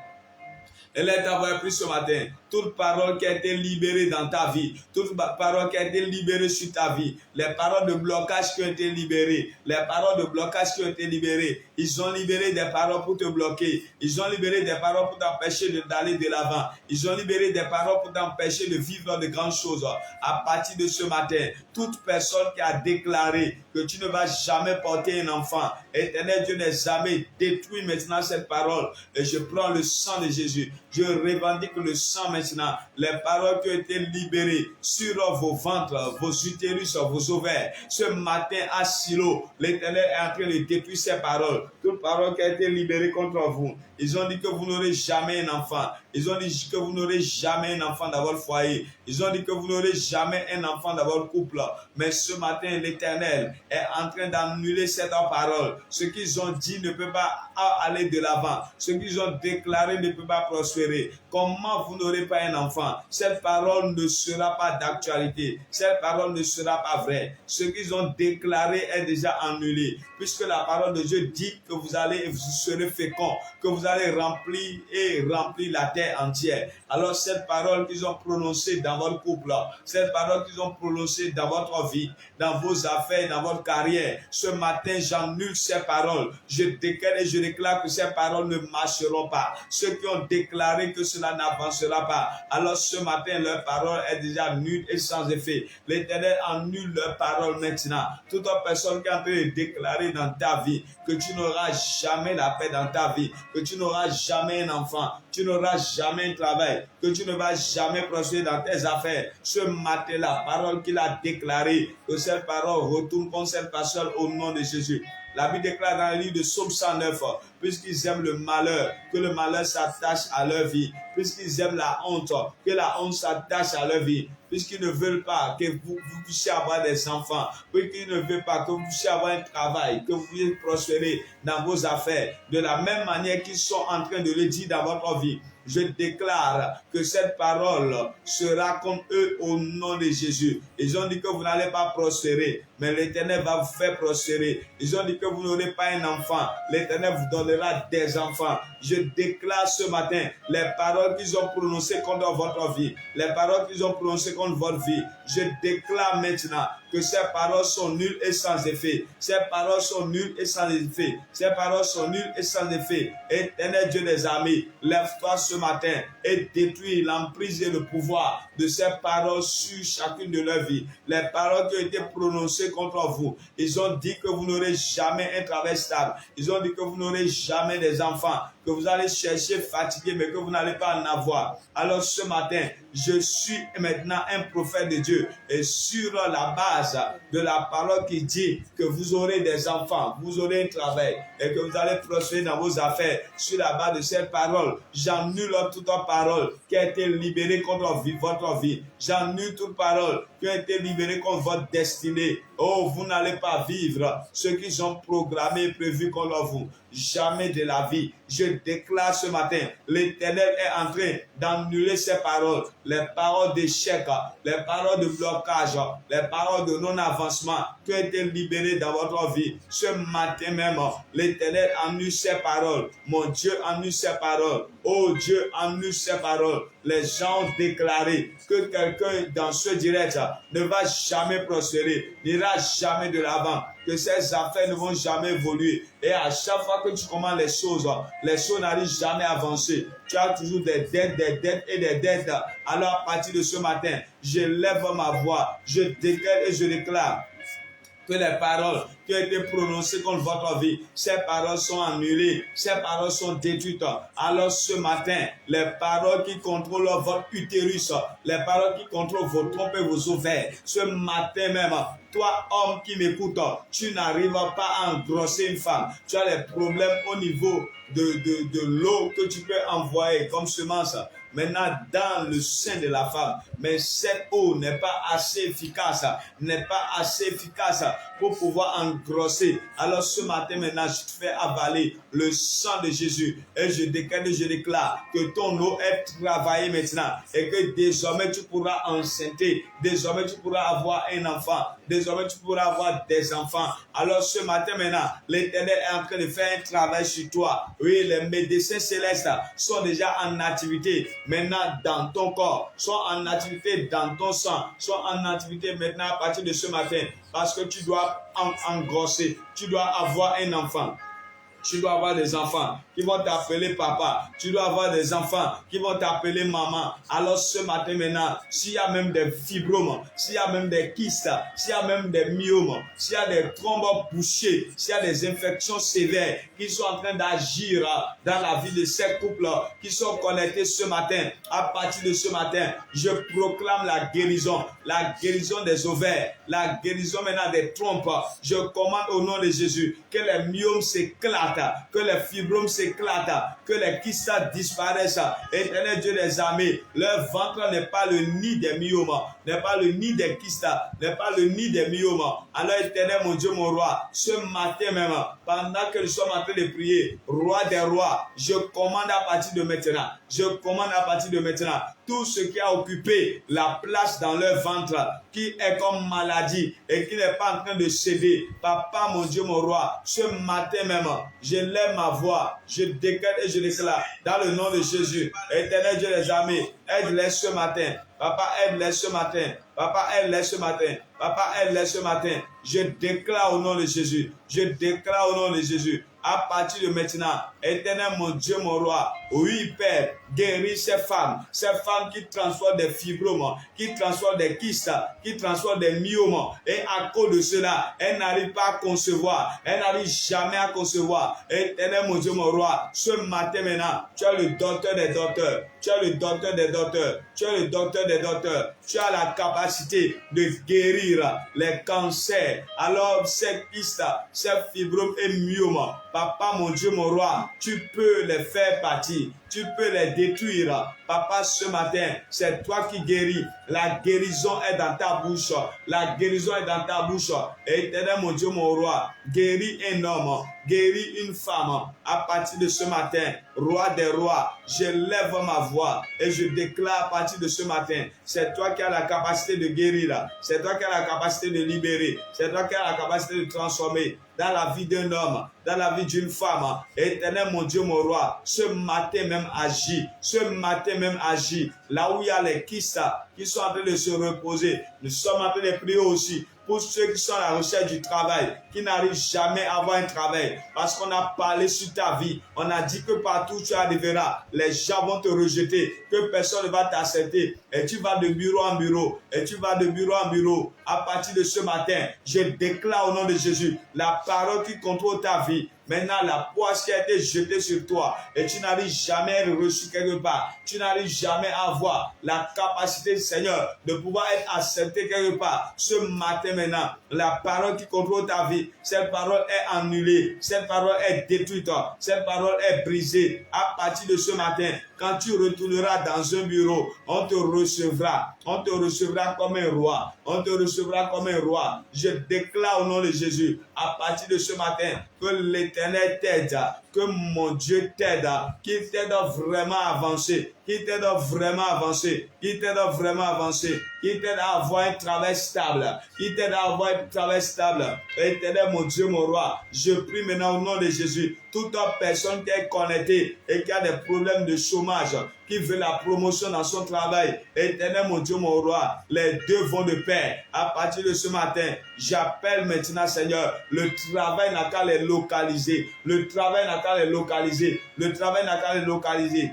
Élève ta voix et prie ce matin. toute parole qui a été libérée dans ta vie, toute parole qui a été libérée sur ta vie, les paroles de blocage qui ont été libérées, les paroles de blocage qui ont été libérées, ils ont libéré des paroles pour te bloquer, ils ont libéré des paroles pour t'empêcher d'aller de l'avant, ils ont libéré des paroles pour t'empêcher de vivre de grandes choses. À partir de ce matin, toute personne qui a déclaré que tu ne vas jamais porter un enfant, Éternel Dieu des armées, détruis maintenant cette parole et je prends le sang de Jésus, je revendique le sang maintenant, les paroles qui ont été libérées sur vos ventres, vos utérus, vos ovaires. Ce matin à Silo, l'Éternel est en train de détruire ces paroles, toute parole qui a été libérée contre vous. Ils ont dit que vous n'aurez jamais un enfant. Ils ont dit que vous n'aurez jamais un enfant dans votre foyer. Ils ont dit que vous n'aurez jamais un enfant dans votre couple. Mais ce matin, l'Éternel est en train d'annuler cette parole. Ce qu'ils ont dit ne peut pas aller de l'avant. Ce qu'ils ont déclaré ne peut pas prospérer. Comment vous n'aurez pas un enfant? Cette parole ne sera pas d'actualité. Cette parole ne sera pas vraie. Ce qu'ils ont déclaré est déjà annulé. Puisque la parole de Dieu dit que vous serez fécond, que vous allez remplir la terre entière. Alors cette parole qu'ils ont prononcée dans votre couple, cette parole qu'ils ont prononcée dans votre vie, dans vos affaires, dans votre carrière, ce matin j'annule ces paroles. Je déclare et je déclare que ces paroles ne marcheront pas. Ceux qui ont déclaré que cela n'avancera pas, alors ce matin leur parole est déjà nulle et sans effet. L'Éternel annule leur parole maintenant. Toute personne qui est en train de déclarer dans ta vie que tu n'auras jamais la paix dans ta vie, que tu n'auras jamais un enfant, tu n'auras jamais un travail, que tu ne vas jamais prospérer dans tes affaires. Ce matin, la parole qu'il a déclarée, que cette parole retourne contre cette personne au nom de Jésus. La Bible déclare dans le livre de Psaume 109, puisqu'ils aiment le malheur, que le malheur s'attache à leur vie. Puisqu'ils aiment la honte, que la honte s'attache à leur vie. Puisqu'ils ne veulent pas que vous puissiez avoir des enfants, puisqu'ils ne veulent pas que vous puissiez avoir un travail, que vous puissiez prospérer dans vos affaires, de la même manière qu'ils sont en train de le dire dans votre vie. Je déclare que cette parole sera comme eux au nom de Jésus. Ils ont dit que vous n'allez pas prospérer, mais l'Éternel va vous faire prospérer. Ils ont dit que vous n'aurez pas un enfant, l'Éternel vous donnera des enfants. Je déclare ce matin les paroles qu'ils ont prononcées contre votre vie, les paroles qu'ils ont prononcées contre votre vie. Je déclare maintenant que ces paroles sont nulles et sans effet. Ces paroles sont nulles et sans effet. Ces paroles sont nulles et sans effet. Éternel Dieu des armées, lève-toi ce matin et détruis l'emprise et le pouvoir de ces paroles sur chacune de leurs vies. Les paroles qui ont été prononcées contre vous. Ils ont dit que vous n'aurez jamais un travail stable. Ils ont dit que vous n'aurez jamais des enfants, que vous allez chercher fatigué, mais que vous n'allez pas en avoir. Alors ce matin, je suis maintenant un prophète de Dieu et sur la base de la parole qui dit que vous aurez des enfants, vous aurez un travail et que vous allez prospérer dans vos affaires, sur la base de cette parole, j'annule toute parole qui a été libérée contre votre vie. J'annule toute parole qui a été libérée contre votre destinée. Oh, vous n'allez pas vivre ce qu'ils ont programmé et prévu contre vous. Jamais de la vie. Je déclare ce matin, l'Éternel est en train d'annuler ces paroles, les paroles d'échec, les paroles de blocage, les paroles de non-avancement qui ont été libérées dans votre vie. Ce matin même, l'Éternel annule ces paroles. Mon Dieu annule ces paroles. Oh Dieu annule ces paroles. Les gens ont déclaré que quelqu'un dans ce direct ne va jamais prospérer, n'ira jamais de l'avant, que ces affaires ne vont jamais évoluer. Et à chaque fois que tu commences les choses n'arrivent jamais à avancer. Tu as toujours des dettes et des dettes. Alors à partir de ce matin, je lève ma voix, je déclare et je déclare que les paroles qui ont été prononcées contre votre vie, ces paroles sont annulées, ces paroles sont détruites. Alors ce matin, les paroles qui contrôlent votre utérus, les paroles qui contrôlent vos trompes et vos ovaires, ce matin même, toi homme qui m'écoute, tu n'arrives pas à engrosser une femme. Tu as des problèmes au niveau de l'eau que tu peux envoyer comme semence maintenant dans le sein de la femme. Mais cette eau n'est pas assez efficace, pour pouvoir engrosser. Alors ce matin maintenant, je te fais avaler le sang de Jésus et je déclare que ton eau est travaillée maintenant et que désormais tu pourras enceinter, désormais tu pourras avoir un enfant désormais tu pourras avoir des enfants. Alors ce matin maintenant, l'Éternel est en train de faire un travail sur toi. Oui, les médecins célestes sont déjà en activité maintenant dans ton corps, sont en activité dans ton sang, sont en activité maintenant à partir de ce matin, parce que tu dois engrosser, tu dois avoir un enfant. Tu dois avoir des enfants qui vont t'appeler papa. Tu dois avoir des enfants qui vont t'appeler maman. Alors ce matin maintenant, s'il y a même des fibromes, s'il y a même des kystes, s'il y a même des myomes, s'il y a des thrombes bouchés, s'il y a des infections sévères qui sont en train d'agir dans la vie de ces couples qui sont connectés ce matin, à partir de ce matin, je proclame la guérison des ovaires, la guérison maintenant des trompes. Je commande au nom de Jésus que les myomes s'éclatent, que les fibromes s'éclatent, que les kystes disparaissent. Éternel Dieu des armées, leur ventre n'est pas le nid des myomes, n'est pas le nid des kystes, n'est pas le nid des myomes. Alors Éternel mon Dieu, mon roi, ce matin même, pendant que nous sommes en train de prier, roi des rois, je commande à partir de maintenant, tout ce qui a occupé la place dans leur ventre, qui est comme maladie et qui n'est pas en train de céder. Papa, mon Dieu, mon roi, ce matin même, je lève ma voix, je déclare et je déclare dans le nom de Jésus. Éternel Dieu des armées, aide-les ce matin. Papa, aide-les ce matin. Papa, aide-les ce matin. Papa, aide-les ce matin. Je déclare au nom de Jésus. Je déclare au nom de Jésus. À partir de maintenant, Éternel mon Dieu, mon roi, oui Père, guéris ces femmes qui transforment des fibromes, qui transforment des kystes, qui transforment des myomes, et à cause de cela, elles n'arrivent pas à concevoir, elles n'arrivent jamais à concevoir. Éternel mon Dieu, mon roi, ce matin maintenant, tu es le docteur des docteurs, tu es le docteur des docteurs, tu es le docteur des docteurs, tu as la capacité de guérir les cancers. Alors ces kystes, ces fibromes et myomes, Papa, mon Dieu, mon roi, tu peux les faire partir. Tu peux les détruire. Papa, ce matin, c'est toi qui guéris. La guérison est dans ta bouche. La guérison est dans ta bouche. Éternel, mon Dieu, mon roi, guéris un homme, guéris une femme. À partir de ce matin, roi des rois, je lève ma voix et je déclare à partir de ce matin, c'est toi qui as la capacité de guérir. C'est toi qui as la capacité de libérer. C'est toi qui as la capacité de transformer dans la vie d'un homme, dans la vie d'une femme. Éternel, mon Dieu, mon roi, ce matin même agis. Ce matin même agis. Là où il y a les kystes qui sont en train de se reposer, nous sommes en train de prier aussi pour ceux qui sont à la recherche du travail, qui n'arrivent jamais à avoir un travail, parce qu'on a parlé sur ta vie, on a dit que partout où tu arriveras, les gens vont te rejeter, que personne ne va t'accepter, et tu vas de bureau en bureau, et tu vas de bureau en bureau. À partir de ce matin, je déclare au nom de Jésus, la parole qui contrôle ta vie, maintenant la poisse qui a été jetée sur toi, et tu n'arrives jamais à reçu quelque part, tu n'arrives jamais à avoir la capacité, Seigneur, de pouvoir être accepté quelque part. Ce matin maintenant, la parole qui contrôle ta vie, cette parole est annulée, cette parole est détruite, cette parole est brisée. À partir de ce matin, quand tu retourneras dans un bureau, on te recevra comme un roi, on te recevra comme un roi. Je déclare au nom de Jésus, à partir de ce matin, que l'Éternel t'aide, que mon Dieu t'aide, qu'il t'aide vraiment à avancer, qu'il t'aide vraiment à avancer, qu'il t'aide vraiment à avancer, qu'il t'aide à avoir un travail stable, qu'il t'aide à avoir un travail stable. Éternel mon Dieu, mon roi, je prie maintenant au nom de Jésus, toute personne qui est connectée et qui a des problèmes de chômage, qui veut la promotion dans son travail, Éternel mon Dieu, mon roi, les deux vont de pair. À partir de ce matin, j'appelle maintenant, Seigneur, le travail n'a qu'à les localiser, le travail n'a qu'à les localiser, le travail n'a qu'à les localiser.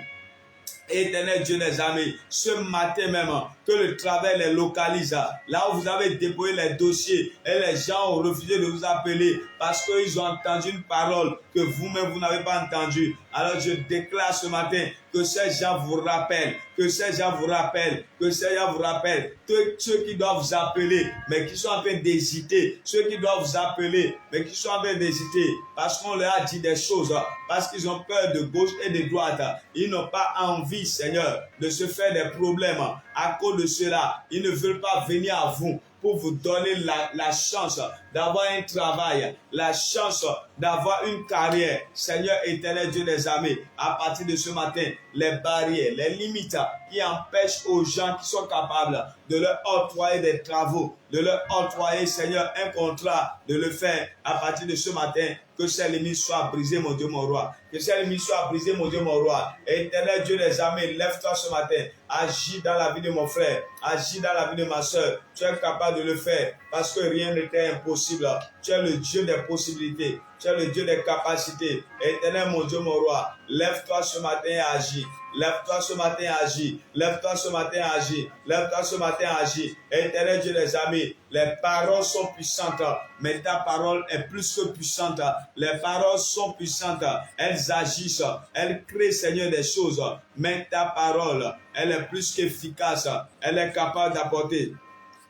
Éternel Dieu des armées, ce matin même, que le travail les localise. Là où vous avez déposé les dossiers et les gens ont refusé de vous appeler parce qu'ils ont entendu une parole que vous-même vous n'avez pas entendue. Alors je déclare ce matin que ces gens vous rappellent, que ces gens vous rappellent, que ces gens vous rappellent, que ceux qui doivent vous appeler, mais qui sont en train d'hésiter, ceux qui doivent vous appeler, mais qui sont en train d'hésiter, parce qu'on leur a dit des choses, parce qu'ils ont peur de gauche et de droite, ils n'ont pas envie, Seigneur, de se faire des problèmes. À cause de cela, ils ne veulent pas venir à vous pour vous donner la chance d'avoir un travail, la chance d'avoir une carrière. Seigneur éternel Dieu des armées, à partir de ce matin, les barrières, les limites qui empêchent aux gens qui sont capables de leur octroyer des travaux, de leur octroyer, Seigneur, un contrat, de le faire à partir de ce matin, que ces limites soient brisées, mon Dieu, mon roi. Que ces limites soient brisées, mon Dieu, mon roi. Éternel Dieu des armées, lève-toi ce matin. Agis dans la vie de mon frère. Agis dans la vie de ma soeur. Tu es capable de le faire parce que rien n'était impossible. Tu es le Dieu des possibilités. Tu es le Dieu des capacités. Éternel, mon Dieu, mon roi. Lève-toi ce matin et agis. Lève-toi ce matin, agis. Lève-toi ce matin, agis. Lève-toi ce matin, agis. Éternel Dieu des armées, les paroles sont puissantes, mais ta parole est plus que puissante. Les paroles sont puissantes, elles agissent, elles créent, Seigneur, des choses. Mais ta parole, elle est plus qu'efficace. Elle est capable d'apporter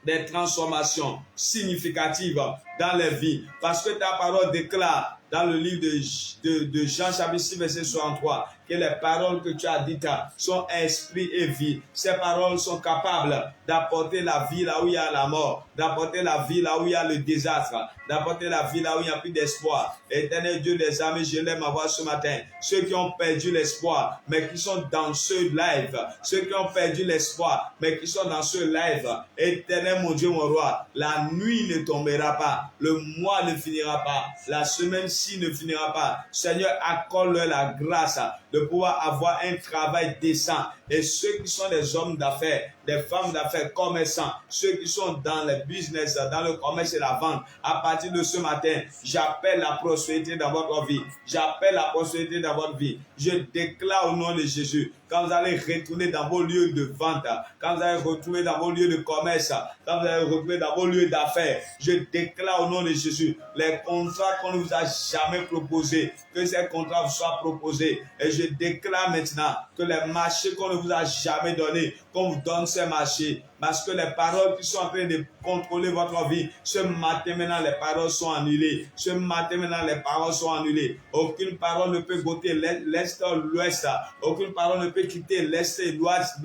des transformations significatives dans les vies. Parce que ta parole déclare dans le livre de Jean chapitre 6 verset 63 que les paroles que tu as dites sont esprit et vie. Ces paroles sont capables d'apporter la vie là où il y a la mort, d'apporter la vie là où il y a le désastre, d'apporter la vie là où il n'y a plus d'espoir. Éternel Dieu des armées, je l'aime avoir ce matin. Ceux qui ont perdu l'espoir, mais qui sont dans ce live. Ceux qui ont perdu l'espoir, mais qui sont dans ce live. Éternel mon Dieu, mon roi, la nuit ne tombera pas, le mois ne finira pas, la semaine-ci ne finira pas. Seigneur, accorde-leur la grâce de pouvoir avoir un travail décent. Et ceux qui sont des hommes d'affaires, des femmes d'affaires, commerçants, ceux qui sont dans le business, dans le commerce et la vente, à partir de ce matin, j'appelle la prospérité dans votre vie. J'appelle la prospérité dans votre vie. Je déclare au nom de Jésus, quand vous allez retourner dans vos lieux de vente, quand vous allez retrouver dans vos lieux de commerce, quand vous allez retrouver dans vos lieux d'affaires, je déclare au nom de Jésus, les contrats qu'on ne vous a jamais proposés, que ces contrats vous soient proposés. Et je déclare maintenant que les marchés qu'on ne vous a jamais donnés, qu'on vous donne ces marchés. Parce que les paroles qui sont en train de contrôler votre vie, ce matin maintenant, les paroles sont annulées. Ce matin maintenant, les paroles sont annulées. Aucune parole ne peut goûter l'est ou l'ouest. Aucune parole ne peut quitter l'est et l'ouest,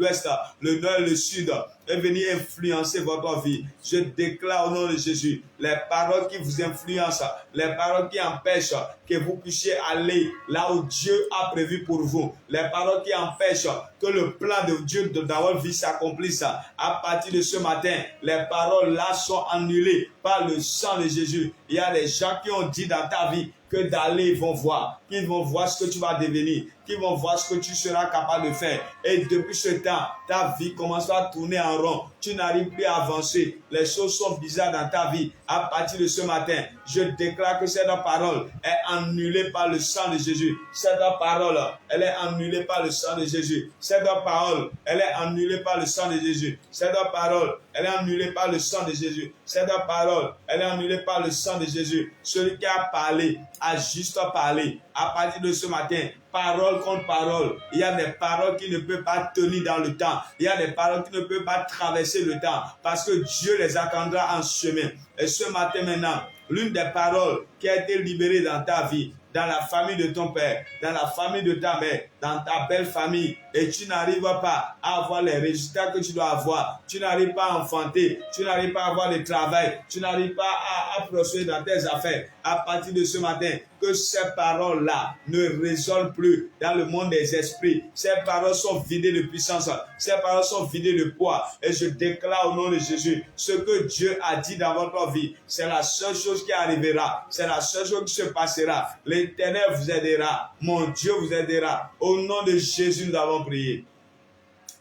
le nord et le sud, et venir influencer votre vie. Je déclare au nom de Jésus, les paroles qui vous influencent, les paroles qui empêchent que vous puissiez aller là où Dieu a prévu pour vous, les paroles qui empêchent que le plan de Dieu dans votre vie s'accomplisse. À partir de ce matin, les paroles là sont annulées par le sang de Jésus. Il y a des gens qui ont dit dans ta vie que d'aller, ils vont voir ce que tu vas devenir, qu'ils vont voir ce que tu seras capable de faire. Et depuis ce temps, ta vie commence à tourner en rond. Tu n'arrives plus à avancer. Les choses sont bizarres dans ta vie. À partir de ce matin, je déclare que cette parole est annulée par le sang de Jésus. Cette parole, elle est annulée par le sang de Jésus. Cette parole, elle est annulée par le sang de Jésus. Cette parole, elle est annulée par le sang de Jésus. Cette parole, elle est annulée par le sang de Jésus. Celui qui a parlé a juste parlé. À partir de ce matin, parole contre parole, il y a des paroles qui ne peuvent pas tenir dans le temps. Il y a des paroles qui ne peuvent pas traverser le temps parce que Dieu les attendra en chemin. Et ce matin maintenant, l'une des paroles qui a été libérée dans ta vie, dans la famille de ton père, dans la famille de ta mère, dans ta belle famille, et tu n'arrives pas à avoir les résultats que tu dois avoir, tu n'arrives pas à enfanter, tu n'arrives pas à avoir le travail, tu n'arrives pas à prospérer dans tes affaires. À partir de ce matin, que ces paroles-là ne résonnent plus dans le monde des esprits. Ces paroles sont vidées de puissance, ces paroles sont vidées de poids. Et je déclare au nom de Jésus, ce que Dieu a dit dans votre vie, c'est la seule chose qui arrivera, c'est la seule chose qui se passera. L'Éternel vous aidera, mon Dieu vous aidera. Au nom de Jésus, nous avons prié.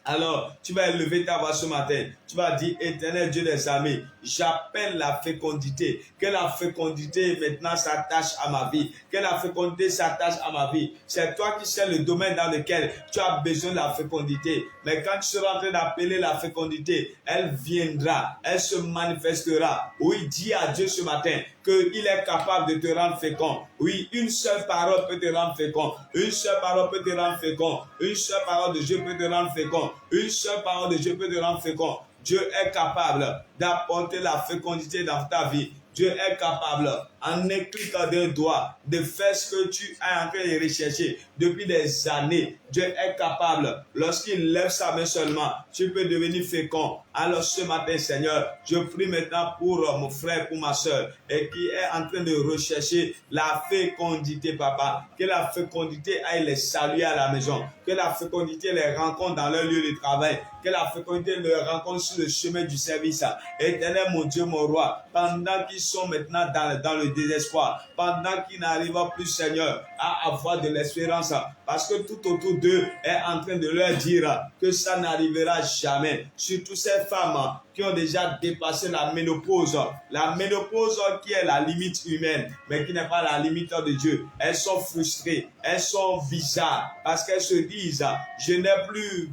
Alors, tu vas élever ta voix ce matin. Tu vas dire, Éternel Dieu des armées, j'appelle la fécondité. Que la fécondité maintenant s'attache à ma vie. Que la fécondité s'attache à ma vie. C'est toi qui sais le domaine dans lequel tu as besoin de la fécondité. Mais quand tu seras en train d'appeler la fécondité, elle viendra, elle se manifestera. Oui, dis à Dieu ce matin qu'il est capable de te rendre fécond. Oui, une seule parole peut te rendre fécond. Une seule parole peut te rendre fécond. Une seule parole de Dieu peut te rendre fécond. Une seule parole de Dieu peut te rendre fécond. Dieu est capable d'apporter la fécondité dans ta vie. Dieu est capable en un clic d'un doigt, de faire ce que tu es en train de rechercher depuis des années. Dieu est capable. Lorsqu'il lève sa main seulement, tu peux devenir fécond. Alors ce matin, Seigneur, je prie maintenant pour mon frère, pour ma soeur, et qui est en train de rechercher la fécondité, papa. Que la fécondité aille les saluer à la maison. Que la fécondité les rencontre dans leur lieu de travail. Que la fécondité les rencontre sur le chemin du service. Éternel, mon Dieu, mon roi, pendant qu'ils sont maintenant dans le désespoir, pendant qu'ils n'arrivent plus, Seigneur, à avoir de l'espérance, parce que tout autour d'eux est en train de leur dire que ça n'arrivera jamais. Surtout ces femmes qui ont déjà dépassé la ménopause qui est la limite humaine, mais qui n'est pas la limite de Dieu. Elles sont frustrées, elles sont bizarres, parce qu'elles se disent, je n'ai plus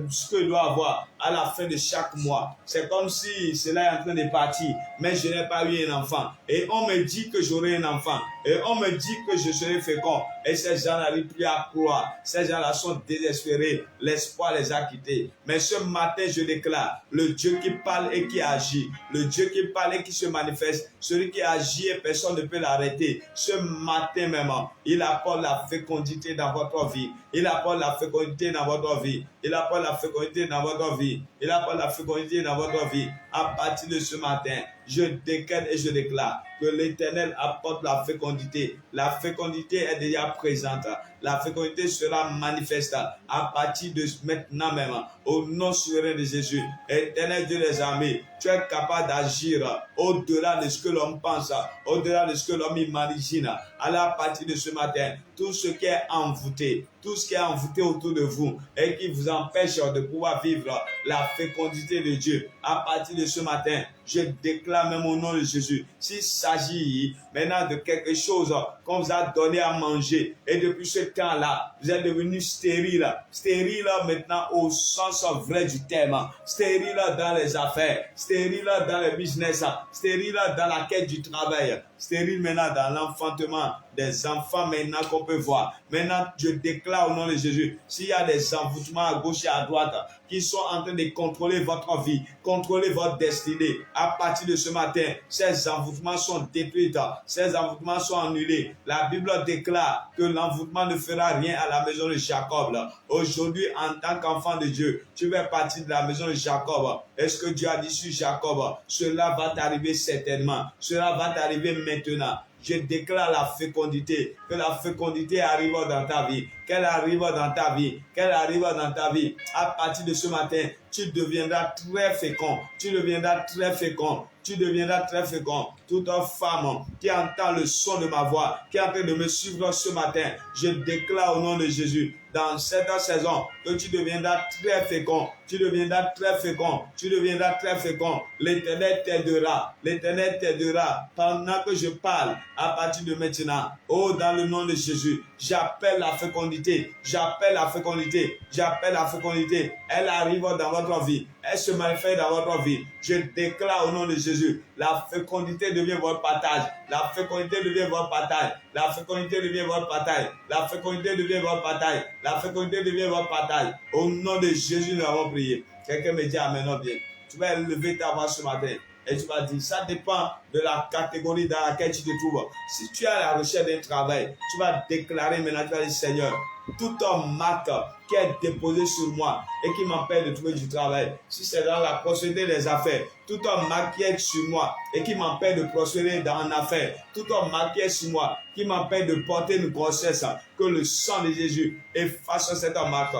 ce que je dois avoir à la fin de chaque mois. C'est comme si cela est en train de partir, mais je n'ai pas eu un enfant. Et on me dit que j'aurai un enfant, et on me dit que je serai fécond. Et ces gens n'arrivent plus à croire. Ces gens-là sont désespérés. L'espoir les a quittés. Mais ce matin, je déclare, le Dieu qui parle et qui agit, le Dieu qui parle et qui se manifeste, celui qui agit et personne ne peut l'arrêter. Ce matin même, il apporte la fécondité dans votre vie. Il apporte la fécondité dans votre vie. Il apporte la fécondité dans votre vie. Il apporte la fécondité dans votre vie. À partir de ce matin, je décrète et je déclare que l'Éternel apporte la fécondité. La fécondité est déjà présente. La fécondité sera manifeste à partir de maintenant même. Au nom souverain de Jésus. Éternel Dieu des armées, tu es capable d'agir au-delà de ce que l'homme pense, au-delà de ce que l'homme imagine. Alors à partir de ce matin, tout ce qui est envoûté, tout ce qui est envoûté autour de vous et qui vous empêche de pouvoir vivre la fécondité de Dieu, à partir de ce matin, je déclare même au nom de Jésus, s'il s'agit maintenant de quelque chose qu'on vous a donné à manger et depuis ce temps-là, vous êtes devenu stérile maintenant au sens vrai du terme, stérile dans les affaires, stérile dans le business, stérile dans la quête du travail, stérile maintenant dans l'enfantement des enfants maintenant qu'on peut voir. Maintenant, je déclare au nom de Jésus, s'il y a des envoûtements à gauche et à droite qui sont en train de contrôler votre vie, contrôler votre destinée, à partir de ce matin, ces envoûtements sont détruits, ces envoûtements sont annulés. La Bible déclare que l'envoûtement ne fera rien à la maison de Jacob. Aujourd'hui, en tant qu'enfant de Dieu, tu fais partie de la maison de Jacob. Est-ce que Dieu a dit sur Jacob? Cela va t'arriver certainement. Cela va t'arriver maintenant. Je déclare la fécondité, que la fécondité arrive dans ta vie, qu'elle arrive dans ta vie, qu'elle arrive dans ta vie. À partir de ce matin, tu deviendras très fécond, tu deviendras très fécond, tu deviendras très fécond. Toute femme qui entend le son de ma voix, qui est en train de me suivre ce matin, je déclare au nom de Jésus, dans cette saison, que tu deviendras très fécond, tu deviendras très fécond, tu deviendras très fécond. L'Éternel t'aidera, l'Éternel t'aidera pendant que je parle à partir de maintenant. Oh, dans le nom de Jésus, j'appelle la fécondité, j'appelle la fécondité, j'appelle la fécondité. Elle arrive dans votre vie, elle se manifeste dans votre vie. Je déclare au nom de Jésus, la fécondité devient votre partage, la fécondité devient votre partage, la fécondité devient votre partage, la fécondité devient votre partage, la fécondité devient votre partage. Au nom de Jésus, nous avons prié. Quelqu'un me dit amen, non bien. Tu vas lever ta voix ce matin. Et tu vas dire, ça dépend de la catégorie dans laquelle tu te trouves. Si tu es à la recherche d'un travail, tu vas déclarer maintenant, tu vas dire, Seigneur, toute marque qui est déposée sur moi et qui m'empêche de trouver du travail, si c'est dans la prospérité des affaires, toute marque qui est sur moi et qui m'empêche de prospérer dans une affaire, toute marque qui est sur moi qui m'empêche de porter une grossesse, que le sang de Jésus efface cette marque.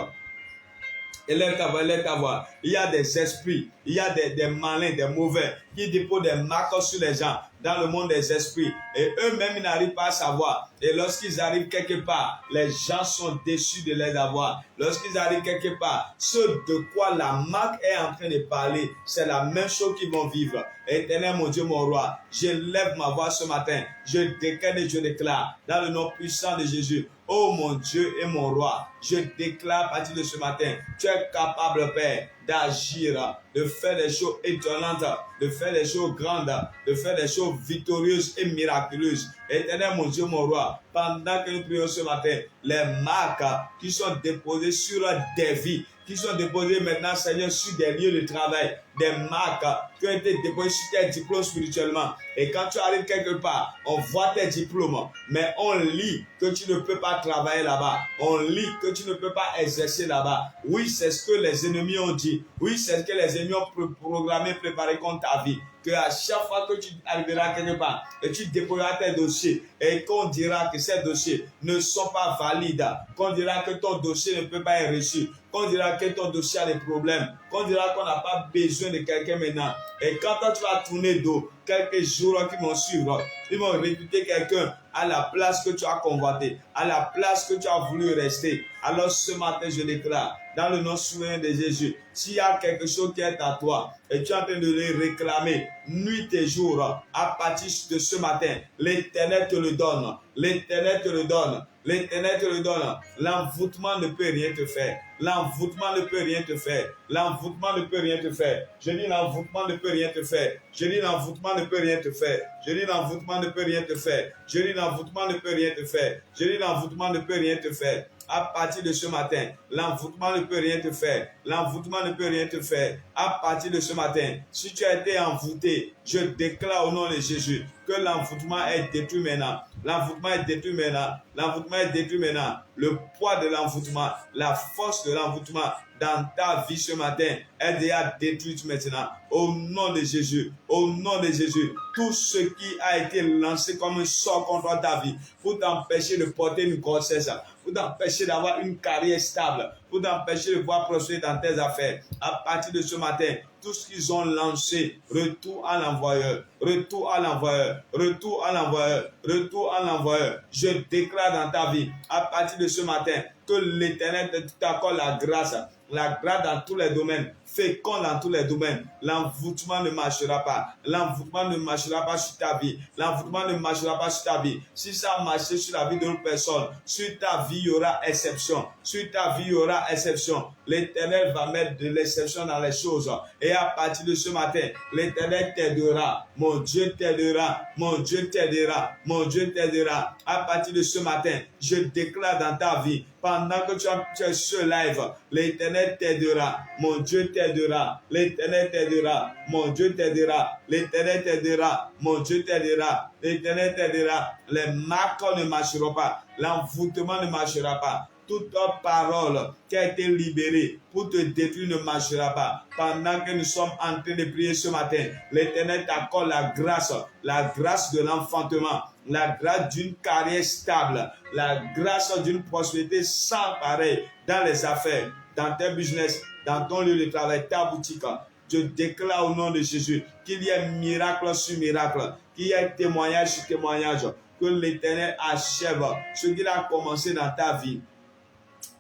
Élève ta voix. Il y a des esprits, il y a des malins, des mauvais qui déposent des marques sur les gens dans le monde des esprits. Et eux-mêmes, ils n'arrivent pas à savoir. Et lorsqu'ils arrivent quelque part, les gens sont déçus de les avoir. Lorsqu'ils arrivent quelque part, ce de quoi la marque est en train de parler, c'est la même chose qu'ils vont vivre. Éternel, mon Dieu, mon roi, je lève ma voix ce matin. Je déclare et je déclare dans le nom puissant de Jésus. Oh mon Dieu et mon roi, je déclare à partir de ce matin, tu es capable, Père, d'agir, de faire des choses étonnantes, de faire des choses grandes, de faire des choses victorieuses et miraculeuses. Éternel, mon Dieu, mon roi, pendant que nous prions ce matin, les marques qui sont déposées sur des vies, qui sont déposées maintenant, Seigneur, sur des lieux de travail, des marques qui ont été déposées sur tes diplômes spirituellement. Et quand tu arrives quelque part, on voit tes diplômes, mais on lit que tu ne peux pas travailler là-bas. On lit que tu ne peux pas exercer là-bas. Oui, c'est ce que les ennemis ont dit. Oui, c'est ce que les ennemis ont programmé, préparé contre ta vie. Que à chaque fois que tu arriveras quelque part et tu déposeras tes dossiers et qu'on dira que ces dossiers ne sont pas valides, qu'on dira que ton dossier ne peut pas être reçu, qu'on dira que ton dossier a des problèmes, qu'on dira qu'on n'a pas besoin de quelqu'un maintenant. Et quand toi, tu vas tourner dos, quelques jours qui vont suivre, ils vont recruter quelqu'un à la place que tu as convoité, à la place que tu as voulu rester. Alors ce matin, je déclare, dans le nom souverain de Jésus, s'il y a quelque chose qui est à toi et tu es en train de le réclamer nuit et jour, à partir de ce matin, l'Éternel te le donne. L'Éternel te le donne. L'Éternel te le donne. L'envoûtement ne peut rien te faire. L'envoûtement ne peut rien te faire. L'envoûtement ne peut rien te faire. Je dis l'envoûtement ne peut rien te faire. Je dis l'envoûtement ne peut rien te faire. Je dis l'envoûtement ne peut rien te faire. Je dis l'envoûtement ne peut rien te faire. Je dis l'envoûtement ne peut rien te faire. À partir de ce matin, l'envoûtement ne peut rien te faire. L'envoûtement ne peut rien te faire. À partir de ce matin, si tu as été envoûté, je déclare au nom de Jésus que l'envoûtement est détruit maintenant. L'envoûtement est détruit maintenant. L'envoûtement est détruit maintenant. Le poids de l'envoûtement, la force de l'envoûtement dans ta vie ce matin est déjà détruite maintenant. Au nom de Jésus, au nom de Jésus, tout ce qui a été lancé comme un sort contre ta vie pour t'empêcher de porter une grossesse, pour t'empêcher d'avoir une carrière stable, pour t'empêcher de pouvoir prospérer dans tes affaires. À partir de ce matin, tout ce qu'ils ont lancé, retour à l'envoyeur, retour à l'envoyeur, retour à l'envoyeur, retour à l'envoyeur. Je déclare dans ta vie, à partir de ce matin, que l'Éternel t'accorde la grâce dans tous les domaines, fécond dans tous les domaines. L'envoûtement ne marchera pas. L'envoûtement ne marchera pas sur ta vie. L'envoûtement ne marchera pas sur ta vie. Si ça a marché sur la vie d'autres personnes, sur ta vie, il y aura exception. Sur ta vie, il y aura exception. L'Éternel va mettre de l'exception dans les choses. Et à partir de ce matin, l'Éternel t'aidera. Mon Dieu t'aidera. Mon Dieu t'aidera. Mon Dieu t'aidera. À partir de ce matin, je déclare dans ta vie, pendant que tu es sur live, l'Éternel t'aidera. Mon Dieu t'aidera. L'Éternel t'aidera. Mon Dieu t'aidera. L'Éternel t'aidera. Mon Dieu t'aidera. L'Éternel t'aidera. Les marques ne marcheront pas. L'envoûtement ne marchera pas. Toute parole qui a été libérée pour te détruire ne marchera pas. Pendant que nous sommes en train de prier ce matin, l'Éternel t'accorde la grâce de l'enfantement, la grâce d'une carrière stable, la grâce d'une prospérité sans pareil dans les affaires, dans tes business, dans ton lieu de travail, ta boutique. Je déclare au nom de Jésus qu'il y ait miracle sur miracle, qu'il y ait témoignage sur témoignage, que l'Éternel achève ce qu'il a commencé dans ta vie.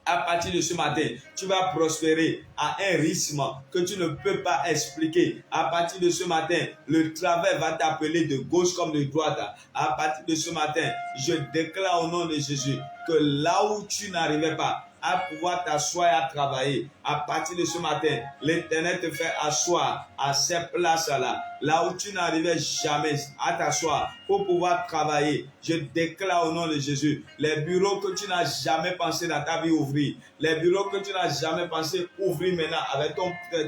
À partir de ce matin, tu vas prospérer à un rythme que tu ne peux pas expliquer. À partir de ce matin, le travail va t'appeler de gauche comme de droite. À partir de ce matin, je déclare au nom de Jésus que là où tu n'arrivais pas à pouvoir t'asseoir et à travailler, à partir de ce matin, l'Éternel te fait asseoir à cette place-là, là où tu n'arrivais jamais à t'asseoir pour pouvoir travailler. Je déclare au nom de Jésus, les bureaux que tu n'as jamais pensé dans ta vie ouvrir, les bureaux que tu n'as jamais pensé ouvrir maintenant avec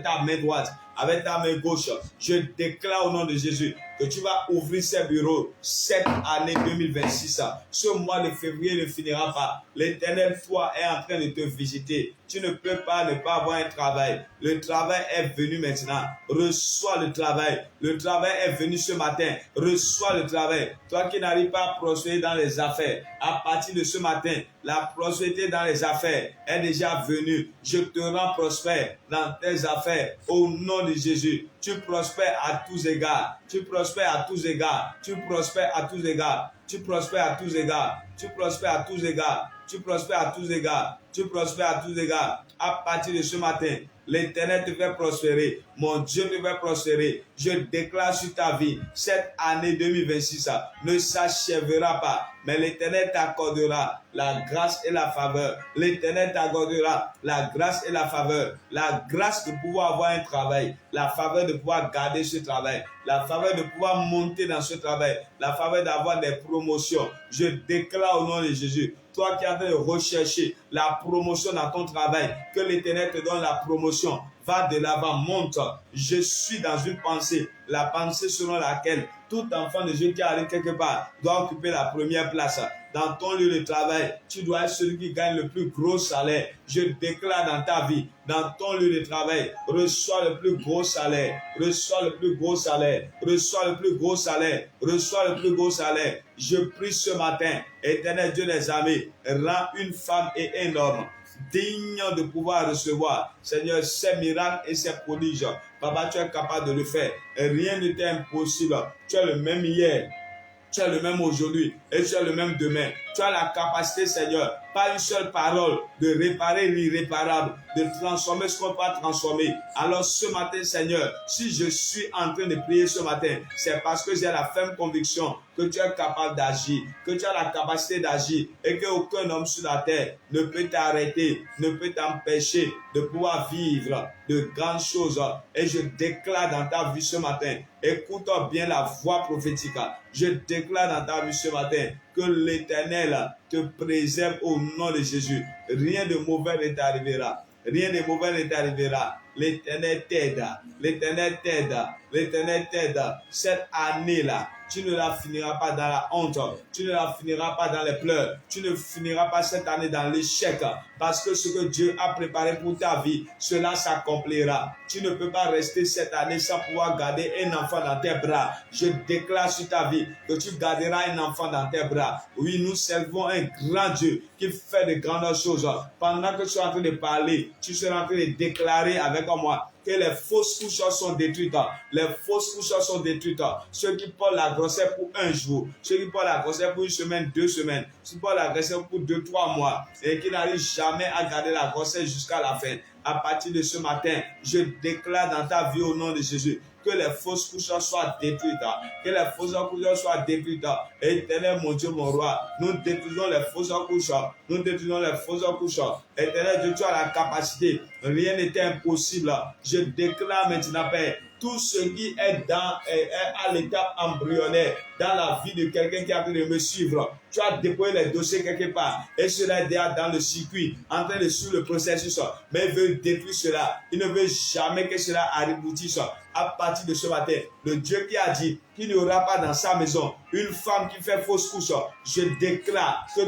ta main droite, avec ta main gauche, je déclare au nom de Jésus que tu vas ouvrir ces bureaux cette année 2026. Ce mois de février ne finira pas. L'Éternel, toi, est en train de te visiter. Tu ne peux pas ne pas avoir un travail. Le travail est venu maintenant. Reçois le travail. Le travail est venu ce matin. Reçois le travail. Toi qui n'arrives pas à prospérer dans les affaires, à partir de ce matin, la prospérité dans les affaires est déjà venue. Je te rends prospère dans tes affaires au nom de Jésus. Tu prospères à tous égards. Tu prospères à tous égards. Tu prospères à tous égards. Tu prospères à tous égards. Tu prospères à tous égards. Tu prospères à tous égards. Tu prospères à tous égards. À partir de ce matin, l'Éternel te fait prospérer. Mon Dieu te fait prospérer. Je déclare sur ta vie, cette année 2026 ne s'achèvera pas. Mais l'Éternel t'accordera la grâce et la faveur. L'Éternel t'accordera la grâce et la faveur. La grâce de pouvoir avoir un travail. La faveur de pouvoir garder ce travail. la faveur de pouvoir monter dans ce travail, la faveur d'avoir des promotions. Je déclare au nom de Jésus, toi qui es en train de rechercher la promotion dans ton travail, que l'Éternel te donne la promotion. Va de l'avant, monte. Je suis dans une pensée, la pensée selon laquelle tout enfant de Dieu qui arrive quelque part doit occuper la première place. Dans ton lieu de travail, tu dois être celui qui gagne le plus gros salaire. Je déclare dans ta vie, dans ton lieu de travail, reçois le plus gros salaire, reçois le plus gros salaire, reçois le plus gros salaire, reçois le plus gros salaire. Je prie ce matin, Éternel Dieu des armées, rends une femme et un homme digne de pouvoir recevoir, Seigneur, ces miracles et ces prodiges. Papa, tu es capable de le faire. Et rien ne t'est impossible. Tu es le même hier. Tu es le même aujourd'hui et tu es le même demain. Tu as la capacité, Seigneur, pas une seule parole, de réparer l'irréparable, de transformer ce qu'on ne peut pas transformer. Alors ce matin, Seigneur, si je suis en train de prier ce matin, c'est parce que j'ai la ferme conviction que tu es capable d'agir, que tu as la capacité d'agir et qu'aucun homme sur la terre ne peut t'arrêter, ne peut t'empêcher de pouvoir vivre de grandes choses. Et je déclare dans ta vie ce matin, écoute bien la voix prophétique. Je déclare dans ta vie ce matin que l'Éternel te préserve au nom de Jésus. Rien de mauvais ne t'arrivera. Rien de mauvais ne t'arrivera. L'Éternel t'aide. L'Éternel t'aide. L'Éternel t'aide. Cette année-là, tu ne la finiras pas dans la honte. Tu ne la finiras pas dans les pleurs. Tu ne finiras pas cette année dans l'échec. Parce que ce que Dieu a préparé pour ta vie, cela s'accomplira. Tu ne peux pas rester cette année sans pouvoir garder un enfant dans tes bras. Je déclare sur ta vie que tu garderas un enfant dans tes bras. Oui, nous servons un grand Dieu qui fait de grandes choses. Pendant que tu es en train de parler, tu seras en train de déclarer avec moi que les fausses couches sont détruites. Les fausses couches sont détruites. Ceux qui portent la grossesse pour un jour, ceux qui portent la grossesse pour une semaine, 2 semaines, ceux qui portent la grossesse pour 2-3 mois et qui n'arrivent jamais à garder la grossesse jusqu'à la fin. À partir de ce matin, je déclare dans ta vie au nom de Jésus que les fausses couches soient détruites, que les fausses couches soient détruites. Éternel mon Dieu, mon roi, nous détruisons les fausses couches, nous détruisons les fausses couches. Éternel Dieu, tu as la capacité, rien n'est impossible. Je déclare maintenant, Père, tout ce qui est à l'étape embryonnaire dans la vie de quelqu'un qui a pu me suivre. Tu as déposé les dossiers quelque part et cela est déjà dans le circuit, en train de suivre le processus. Mais il veut détruire cela. Il ne veut jamais que cela aboutisse. À partir de ce matin, le Dieu qui a dit qu'il n'y aura pas dans sa maison une femme qui fait fausse couche, je déclare que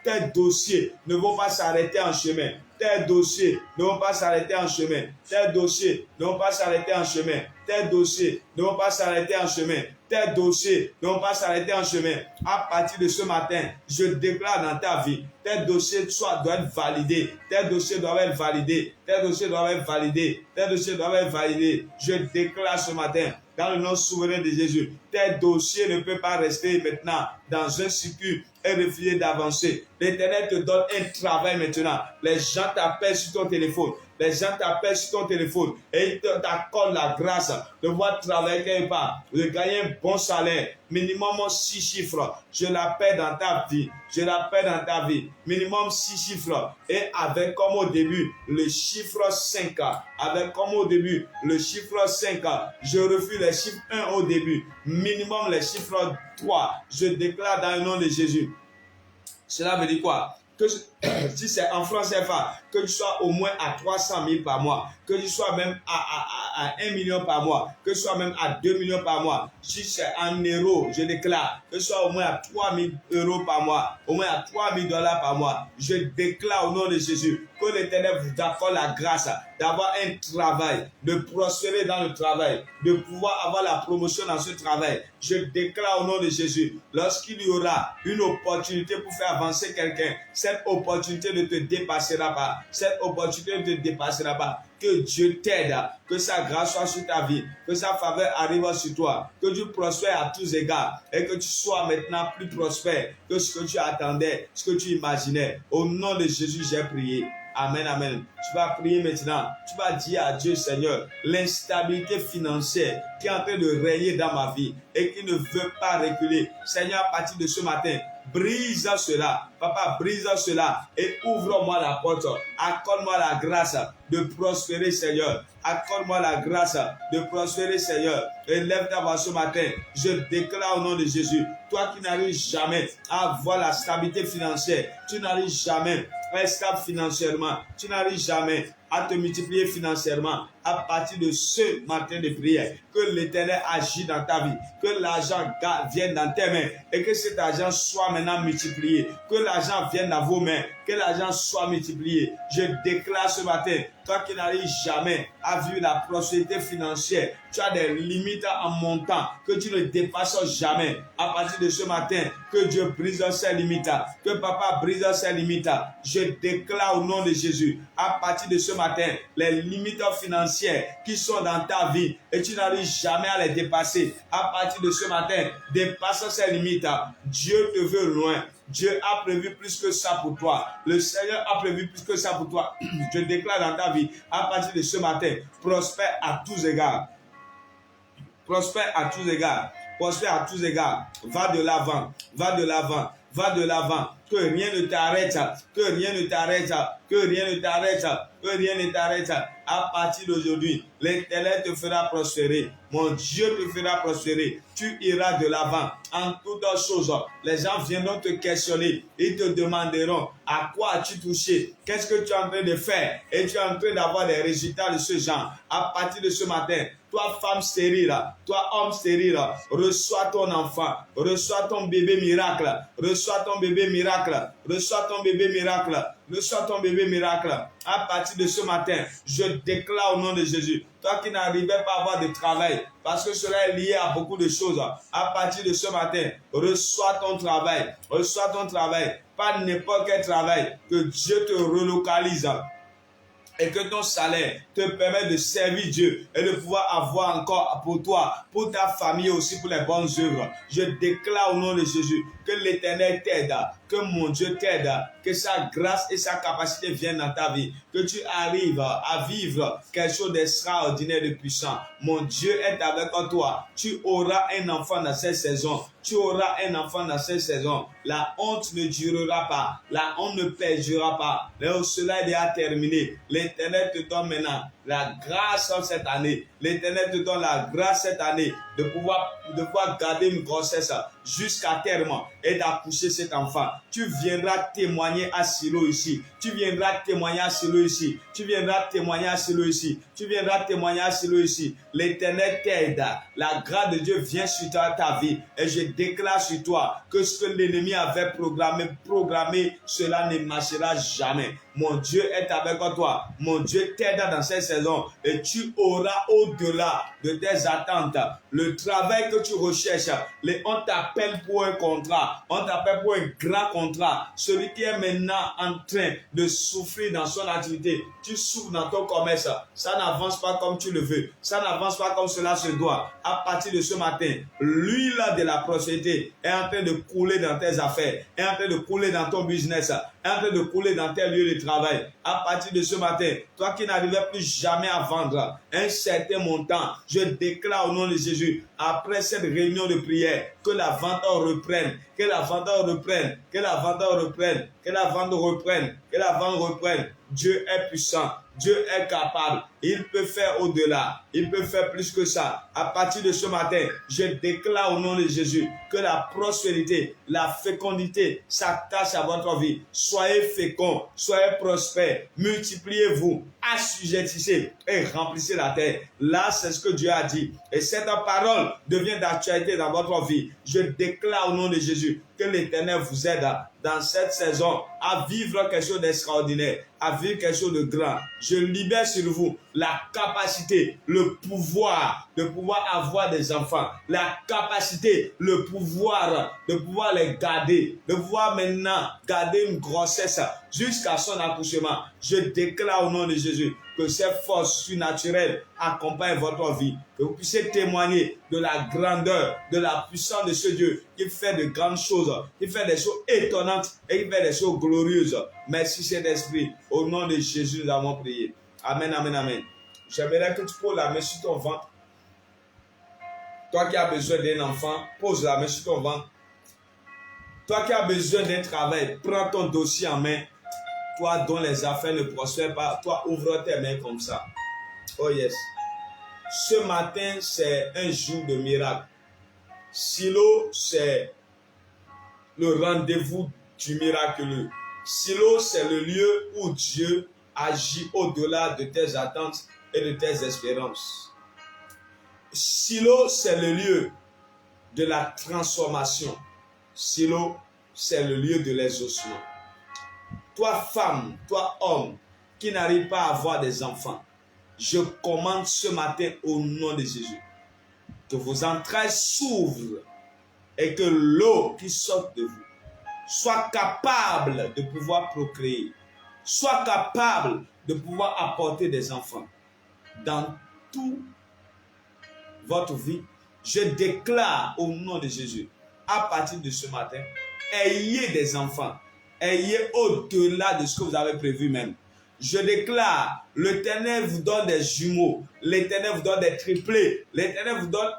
tes dossiers ne vont pas s'arrêter en chemin. Tes dossiers ne vont pas s'arrêter en chemin. Tes dossiers ne vont pas s'arrêter en chemin. Tes dossiers ne vont pas s'arrêter en chemin. Tes dossiers ne vont pas s'arrêter en chemin. À partir de ce matin, je déclare dans ta vie, tes dossiers doivent être validés. Tes dossiers doivent être validés. Tes dossiers doivent être validés. Tes dossiers doivent être validés. Je déclare ce matin, dans le nom souverain de Jésus, tes dossiers ne peuvent pas rester maintenant dans un circuit et refuser d'avancer. L'Éternel te donne un travail maintenant. Les gens t'appellent sur ton téléphone. Les gens t'appellent sur ton téléphone et ils t'accordent la grâce de pouvoir travailler quelque part, de gagner un bon salaire, minimum 6 chiffres. Je l'appelle dans ta vie. Je l'appelle dans ta vie. Minimum 6 chiffres. Et avec comme au début le chiffre 5. Avec comme au début le chiffre 5. Je refuse les chiffres 1 au début. Minimum les chiffres 3. Je déclare dans le nom de Jésus. Cela veut dire quoi? Que si c'est en francs CFA, que tu sois au moins à 300 000 par mois, que tu sois même à 1 million par mois, que tu sois même à 2 millions par mois. Si c'est en euros, je déclare que tu sois au moins à 3 000 euros par mois, au moins à 3 000 dollars par mois. Je déclare au nom de Jésus que l'Éternel vous accorde la grâce d'avoir un travail, de prospérer dans le travail, de pouvoir avoir la promotion dans ce travail. Je déclare au nom de Jésus, lorsqu'il y aura une opportunité pour faire avancer quelqu'un, cette opportunité ne te dépassera pas. Cette opportunité ne te dépassera pas. Que Dieu t'aide, que sa grâce soit sur ta vie, que sa faveur arrive sur toi, que tu prospères à tous égards et que tu sois maintenant plus prospère que ce que tu attendais, ce que tu imaginais. Au nom de Jésus, j'ai prié. Amen, amen. Tu vas prier maintenant. Tu vas dire à Dieu, Seigneur, l'instabilité financière qui est en train de régner dans ma vie et qui ne veut pas reculer. Seigneur, à partir de ce matin, brise cela. Papa, brise cela et ouvre-moi la porte. Accorde-moi la grâce de prospérer, Seigneur. Accorde-moi la grâce de prospérer, Seigneur. Et lève ta voix ce matin. Je déclare au nom de Jésus, toi qui n'arrives jamais à avoir la stabilité financière, tu n'arrives jamais à être stable financièrement, tu n'arrives jamais à te multiplier financièrement, à partir de ce matin de prière, que l'Éternel agit dans ta vie, que l'argent vienne dans tes mains et que cet argent soit maintenant multiplié, que l'argent vienne dans vos mains, que l'argent soit multiplié. Je déclare ce matin, toi qui n'arrives jamais à vivre la prospérité financière, tu as des limites en montant que tu ne dépasses jamais. À partir de ce matin, que Dieu brise ces limites, que Papa brise ces limites. Je déclare au nom de Jésus, à partir de ce matin, les limites financières qui sont dans ta vie et tu n'arrives jamais à les dépasser. À partir de ce matin, dépasse ces limites. Dieu te veut loin. Dieu a prévu plus que ça pour toi. Le Seigneur a prévu plus que ça pour toi. Je déclare dans ta vie, à partir de ce matin, prospère à tous égards. Prospère à tous égards. Prospère à tous égards. Va de l'avant. Va de l'avant. Va de l'avant. Que rien ne t'arrête. Que rien ne t'arrête. Que rien ne t'arrête. Que rien ne t'arrête. À partir d'aujourd'hui, l'Éternel te fera prospérer. Mon Dieu te fera prospérer. Tu iras de l'avant en toutes choses. Les gens viendront te questionner. Ils te demanderont à quoi as-tu touché? Qu'est-ce que tu es en train de faire? Et tu es en train d'avoir des résultats de ce genre. À partir de ce matin, toi femme stérile, toi homme stérile, reçois ton enfant. Reçois ton bébé miracle. Reçois ton bébé miracle. Reçois ton bébé miracle. Reçois ton bébé miracle. À partir de ce matin, je déclare au nom de Jésus, toi qui n'arrivais pas à avoir de travail, parce que cela est lié à beaucoup de choses, à partir de ce matin, reçois ton travail. Reçois ton travail. Pas n'importe quel travail. Que Dieu te relocalise. Et que ton salaire te permette de servir Dieu et de pouvoir avoir encore pour toi, pour ta famille aussi, pour les bonnes œuvres. Je déclare au nom de Jésus que l'Éternel t'aide, que mon Dieu t'aide, que sa grâce et sa capacité viennent dans ta vie, que tu arrives à vivre quelque chose d'extraordinaire, de puissant. Mon Dieu est avec toi. Tu auras un enfant dans cette saison. Tu auras un enfant dans cette saison. La honte ne durera pas. La honte ne perdurera pas. Là, cela est déjà terminé. L'Éternel te donne maintenant la grâce cette année. L'Éternel te donne la grâce cette année de pouvoir garder une grossesse jusqu'à terme et d'accoucher cet enfant. Tu viendras témoigner à Silo ici. Tu viendras témoigner à Silo ici. Tu viendras témoigner à Silo ici. Tu viendras témoigner à Silo ici. L'Éternel t'aide. La grâce de Dieu vient sur ta vie. Et je déclare sur toi que ce que l'ennemi avait programmé, cela ne marchera jamais. Mon Dieu est avec toi. Mon Dieu t'aide dans cette saison. Et tu auras au-delà de tes attentes le travail que tu recherches. On t'appelle pour un contrat. On t'appelle pour un grand contrat. Celui qui est maintenant en train de souffrir dans son activité. Tu souffres dans ton commerce. Ça n'avance pas comme tu le veux. Ça n'avance pas comme cela se doit. À partir de ce matin, l'huile de la prospérité est en train de couler dans tes affaires. Est en train de couler dans ton business. Est en train de couler dans tes lieux de travail. À partir de ce matin, toi qui n'arrivais plus jamais à vendre un certain montant, je déclare au nom de Jésus, après cette réunion de prière, que la vente reprenne, que la vente reprenne, que la vente reprenne, que la vente reprenne, que la vente reprenne. Dieu est puissant. Dieu est capable. Il peut faire au-delà. Il peut faire plus que ça. À partir de ce matin, je déclare au nom de Jésus que la prospérité, la fécondité s'attache à votre vie. Soyez féconds, soyez prospères, multipliez-vous, assujettissez et remplissez la terre. Là, c'est ce que Dieu a dit. Et cette parole devient d'actualité dans votre vie. Je déclare au nom de Jésus que l'Éternel vous aide dans cette saison à vivre quelque chose d'extraordinaire, à vivre quelque chose de grand. Je libère sur vous la capacité, le pouvoir de pouvoir avoir des enfants, la capacité, le pouvoir de pouvoir les garder, de pouvoir maintenant garder une grossesse jusqu'à son accouchement. Je déclare au nom de Jésus que ces forces surnaturelles accompagnent votre vie, que vous puissiez témoigner de la grandeur, de la puissance de ce Dieu qui fait de grandes choses, qui fait des choses étonnantes et qui fait des choses glorieuses. Merci Saint-Esprit. Au nom de Jésus, nous avons prié. Amen, amen, amen. J'aimerais que tu poses la main sur ton ventre. Toi qui as besoin d'un enfant, pose la main sur ton ventre. Toi qui as besoin d'un travail, prends ton dossier en main. Toi dont les affaires ne prospèrent pas, toi ouvre tes mains comme ça. Oh yes. Ce matin, c'est un jour de miracle. Silo, c'est le rendez-vous du miraculeux. Silo, c'est le lieu où Dieu agit au-delà de tes attentes et de tes espérances. Silo, c'est le lieu de la transformation. Silo, c'est le lieu de l'exaucement. Toi, femme, toi, homme, qui n'arrive pas à avoir des enfants, je commande ce matin au nom de Jésus que vos entrailles s'ouvrent et que l'eau qui sort de vous soit capable de pouvoir procréer, soit capable de pouvoir apporter des enfants. Dans toute votre vie, je déclare au nom de Jésus, à partir de ce matin, ayez des enfants, ayez au-delà de ce que vous avez prévu même. Je déclare, l'Éternel vous donne des jumeaux, l'Éternel vous donne des triplés, l'Éternel vous donne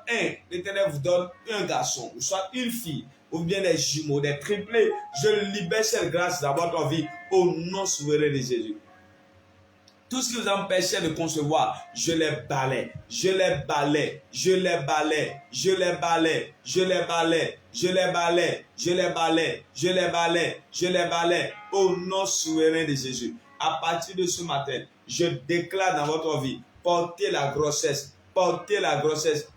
l'Éternel vous donne un garçon, ou soit une fille, ou bien des jumeaux, des triplés. Je libère cette grâce dans votre vie au nom souverain de Jésus. Tout ce qui vous empêchait de concevoir, je les balaie, je les balaie, je les balaie, je les balaie, je les balaie, je les balaie, je les balaie, je les balaie, je les balaie au nom souverain de Jésus. À partir de ce matin, je déclare dans votre vie, portez la grossesse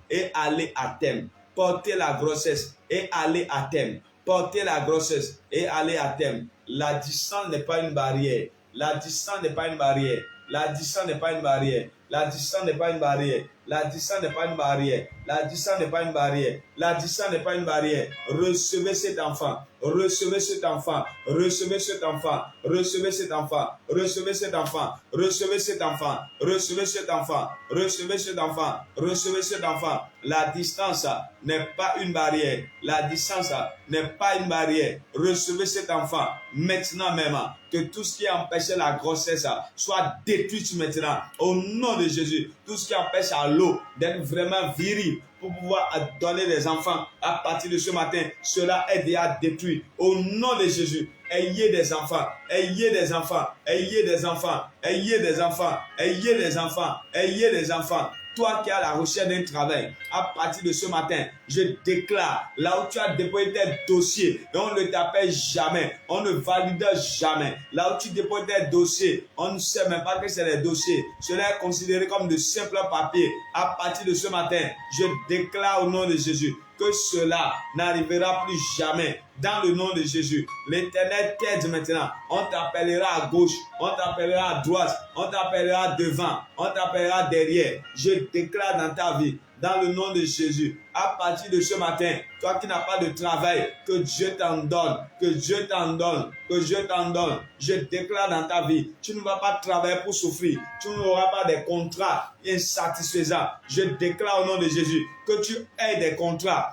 et allez à terme. Portez la grossesse et allez à terme. Portez la grossesse et allez à terme. La distance n'est pas une barrière. La distance n'est pas une barrière. La distance n'est pas une barrière. La distance n'est pas une barrière. La distance n'est pas une barrière. La distance n'est pas une barrière. La distance n'est pas une barrière. Recevez cet enfant. Recevez cet enfant. Recevez cet enfant. Recevez cet enfant. Recevez cet enfant. Recevez cet enfant. Recevez cet enfant. Recevez cet enfant. Recevez cet enfant. La distance n'est pas une barrière. La distance n'est pas une barrière. Recevez cet enfant maintenant même. Que tout ce qui empêchait la grossesse soit détruit maintenant. Au nom de Jésus. Tout ce qui empêche à l'eau d'être vraiment viril pour pouvoir donner des enfants à partir de ce matin, cela est déjà détruit. Au nom de Jésus, ayez des enfants, ayez des enfants, ayez des enfants, ayez des enfants, ayez des enfants, ayez des enfants. Toi qui as la recherche d'un travail, à partir de ce matin, je déclare, là où tu as déposé tes dossiers, et on ne t'appelle jamais, on ne valide jamais. Là où tu déposes tes dossiers, on ne sait même pas que c'est des dossiers. Cela est considéré comme de simples papiers. À partir de ce matin, je déclare au nom de Jésus que cela n'arrivera plus jamais. Dans le nom de Jésus, l'Éternel t'aide maintenant. On t'appellera à gauche, on t'appellera à droite, on t'appellera devant, on t'appellera derrière. Je déclare dans ta vie, dans le nom de Jésus, à partir de ce matin, toi qui n'as pas de travail, que Dieu t'en donne, que Dieu t'en donne, que Dieu t'en donne. Je déclare dans ta vie, tu ne vas pas travailler pour souffrir, tu n'auras pas des contrats insatisfaisants. Je déclare au nom de Jésus que tu aies des contrats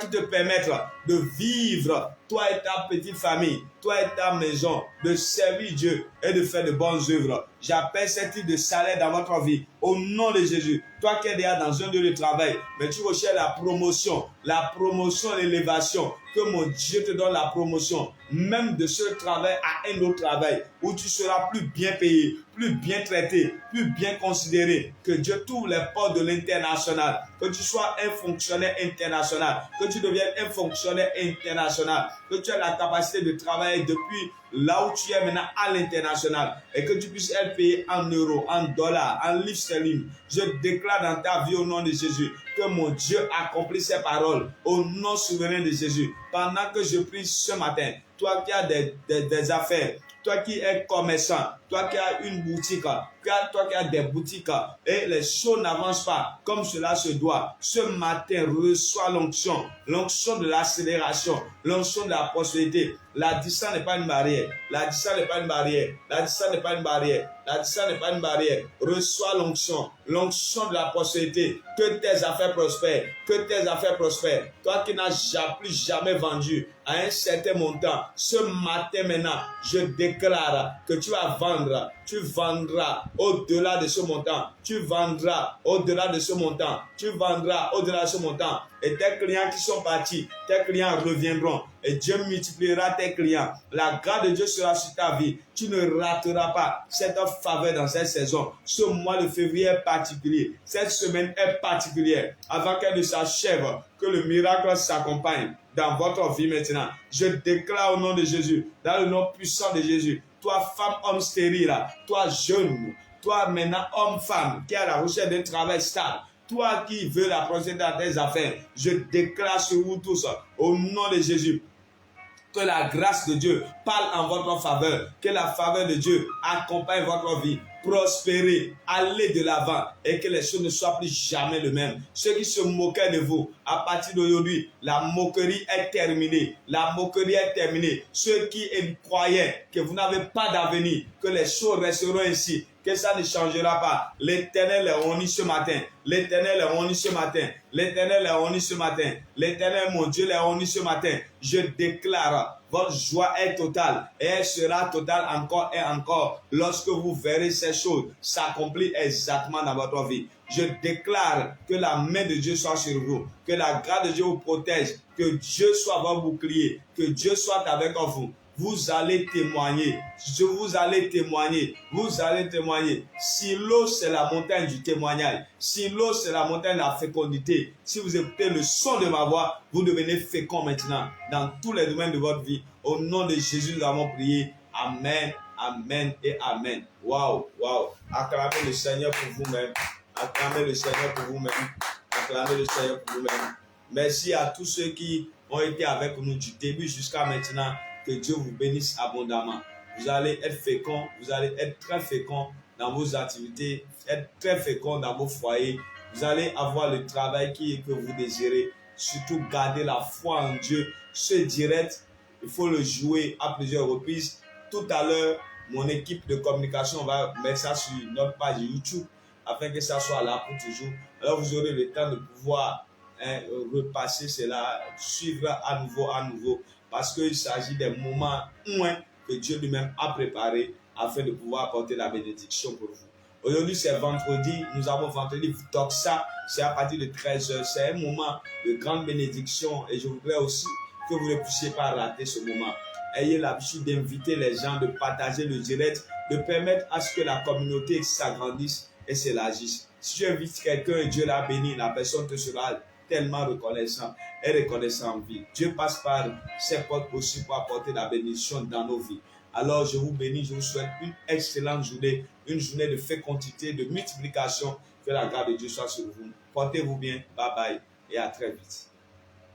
qui te permettent de vivre, toi et ta petite famille, toi et ta maison, de servir Dieu et de faire de bonnes œuvres. J'appelle ce type de salaire dans votre vie au nom de Jésus. Toi qui es déjà dans un lieu de travail, mais tu recherches la promotion, l'élévation, que mon Dieu te donne la promotion, même de ce travail à un autre travail, où tu seras plus bien payé, plus bien traité, plus bien considéré. Que Dieu t'ouvre les portes de l'international, que tu sois un fonctionnaire international, que tu deviennes un fonctionnaire international, que tu aies la capacité de travailler depuis là où tu es maintenant à l'international et que tu puisses être payé en euros, en dollars, en livres sterling. Je déclare dans ta vie au nom de Jésus que mon Dieu accomplit ses paroles au nom souverain de Jésus. Pendant que je prie ce matin, toi qui as des affaires, toi qui es commerçant, toi qui as une boutique, toi qui as des boutiques et les choses n'avancent pas comme cela se doit, ce matin reçois l'onction de l'accélération, l'onction de la prospérité. La distance n'est pas une barrière, la distance n'est pas une barrière, la distance n'est pas une barrière, la distance n'est pas une barrière. Reçois l'onction de la prospérité, que tes affaires prospèrent, que tes affaires prospèrent. Toi qui n'as plus jamais vendu à un certain montant, ce matin maintenant, je déclare déclare que tu vas vendre, tu vendras au-delà de ce montant, tu vendras au-delà de ce montant, tu vendras au-delà de ce montant. Et tes clients qui sont partis, tes clients reviendront. Et Dieu multipliera tes clients. La grâce de Dieu sera sur ta vie. Tu ne rateras pas cette faveur dans cette saison. Ce mois de février est particulier. Cette semaine est particulière. Avant qu'elle ne s'achève, que le miracle s'accompagne dans votre vie maintenant. Je déclare au nom de Jésus, dans le nom puissant de Jésus, toi femme, homme stérile, toi jeune, toi maintenant homme, femme, qui a la recherche d'un travail stable, toi qui veux la prospérité dans tes affaires, je déclare sur vous tous, au nom de Jésus, que la grâce de Dieu parle en votre faveur, que la faveur de Dieu accompagne votre vie. Prospérez, allez de l'avant et que les choses ne soient plus jamais les mêmes. Ceux qui se moquaient de vous, à partir d'aujourd'hui, la moquerie est terminée. La moquerie est terminée. Ceux qui croyaient que vous n'avez pas d'avenir, que les choses resteront ainsi, que ça ne changera pas. L'Éternel est honni ce matin. L'Éternel est honni ce matin. L'Éternel est honni ce matin. L'Éternel, mon Dieu, est honni ce matin. Je déclare, votre joie est totale et elle sera totale encore et encore lorsque vous verrez ces choses s'accomplir exactement dans votre vie. Je déclare que la main de Dieu soit sur vous, que la grâce de Dieu vous protège, que Dieu soit votre bouclier, que Dieu soit avec vous. Vous allez témoigner, vous allez témoigner, vous allez témoigner. Silo, c'est la montagne du témoignage. Silo, c'est la montagne de la fécondité. Si vous écoutez le son de ma voix, vous devenez fécond maintenant dans tous les domaines de votre vie. Au nom de Jésus, nous avons prié. Amen, amen et amen. Waouh, waouh. Acclamez le Seigneur pour vous-même. Acclamez le Seigneur pour vous-même. Acclamez le Seigneur pour vous-même. Merci à tous ceux qui ont été avec nous du début jusqu'à maintenant. Que Dieu vous bénisse abondamment. Vous allez être fécond, vous allez être très fécond dans vos activités, être très fécond dans vos foyers. Vous allez avoir le travail que vous désirez. Surtout, gardez la foi en Dieu. Ce direct, il faut le jouer à plusieurs reprises. Tout à l'heure, mon équipe de communication va mettre ça sur notre page YouTube afin que ça soit là pour toujours. Alors, vous aurez le temps de pouvoir repasser cela, suivre à nouveau. Parce qu'il s'agit des moments que Dieu lui-même a préparés afin de pouvoir apporter la bénédiction pour vous. Aujourd'hui, c'est vendredi. Nous avons vendredi Doxa. C'est à partir de 13h. C'est un moment de grande bénédiction. Et je voudrais aussi que vous ne puissiez pas rater ce moment. Ayez l'habitude d'inviter les gens, de partager le direct, de permettre à ce que la communauté s'agrandisse et s'élargisse. Si tu invites quelqu'un et Dieu l'a béni, la personne te sera tellement reconnaissant et reconnaissant en vie. Dieu passe par ses portes aussi pour apporter la bénédiction dans nos vies. Alors je vous bénis, je vous souhaite une excellente journée, une journée de fécondité, de multiplication. Que la grâce de Dieu soit sur vous. Portez-vous bien, bye bye et à très vite.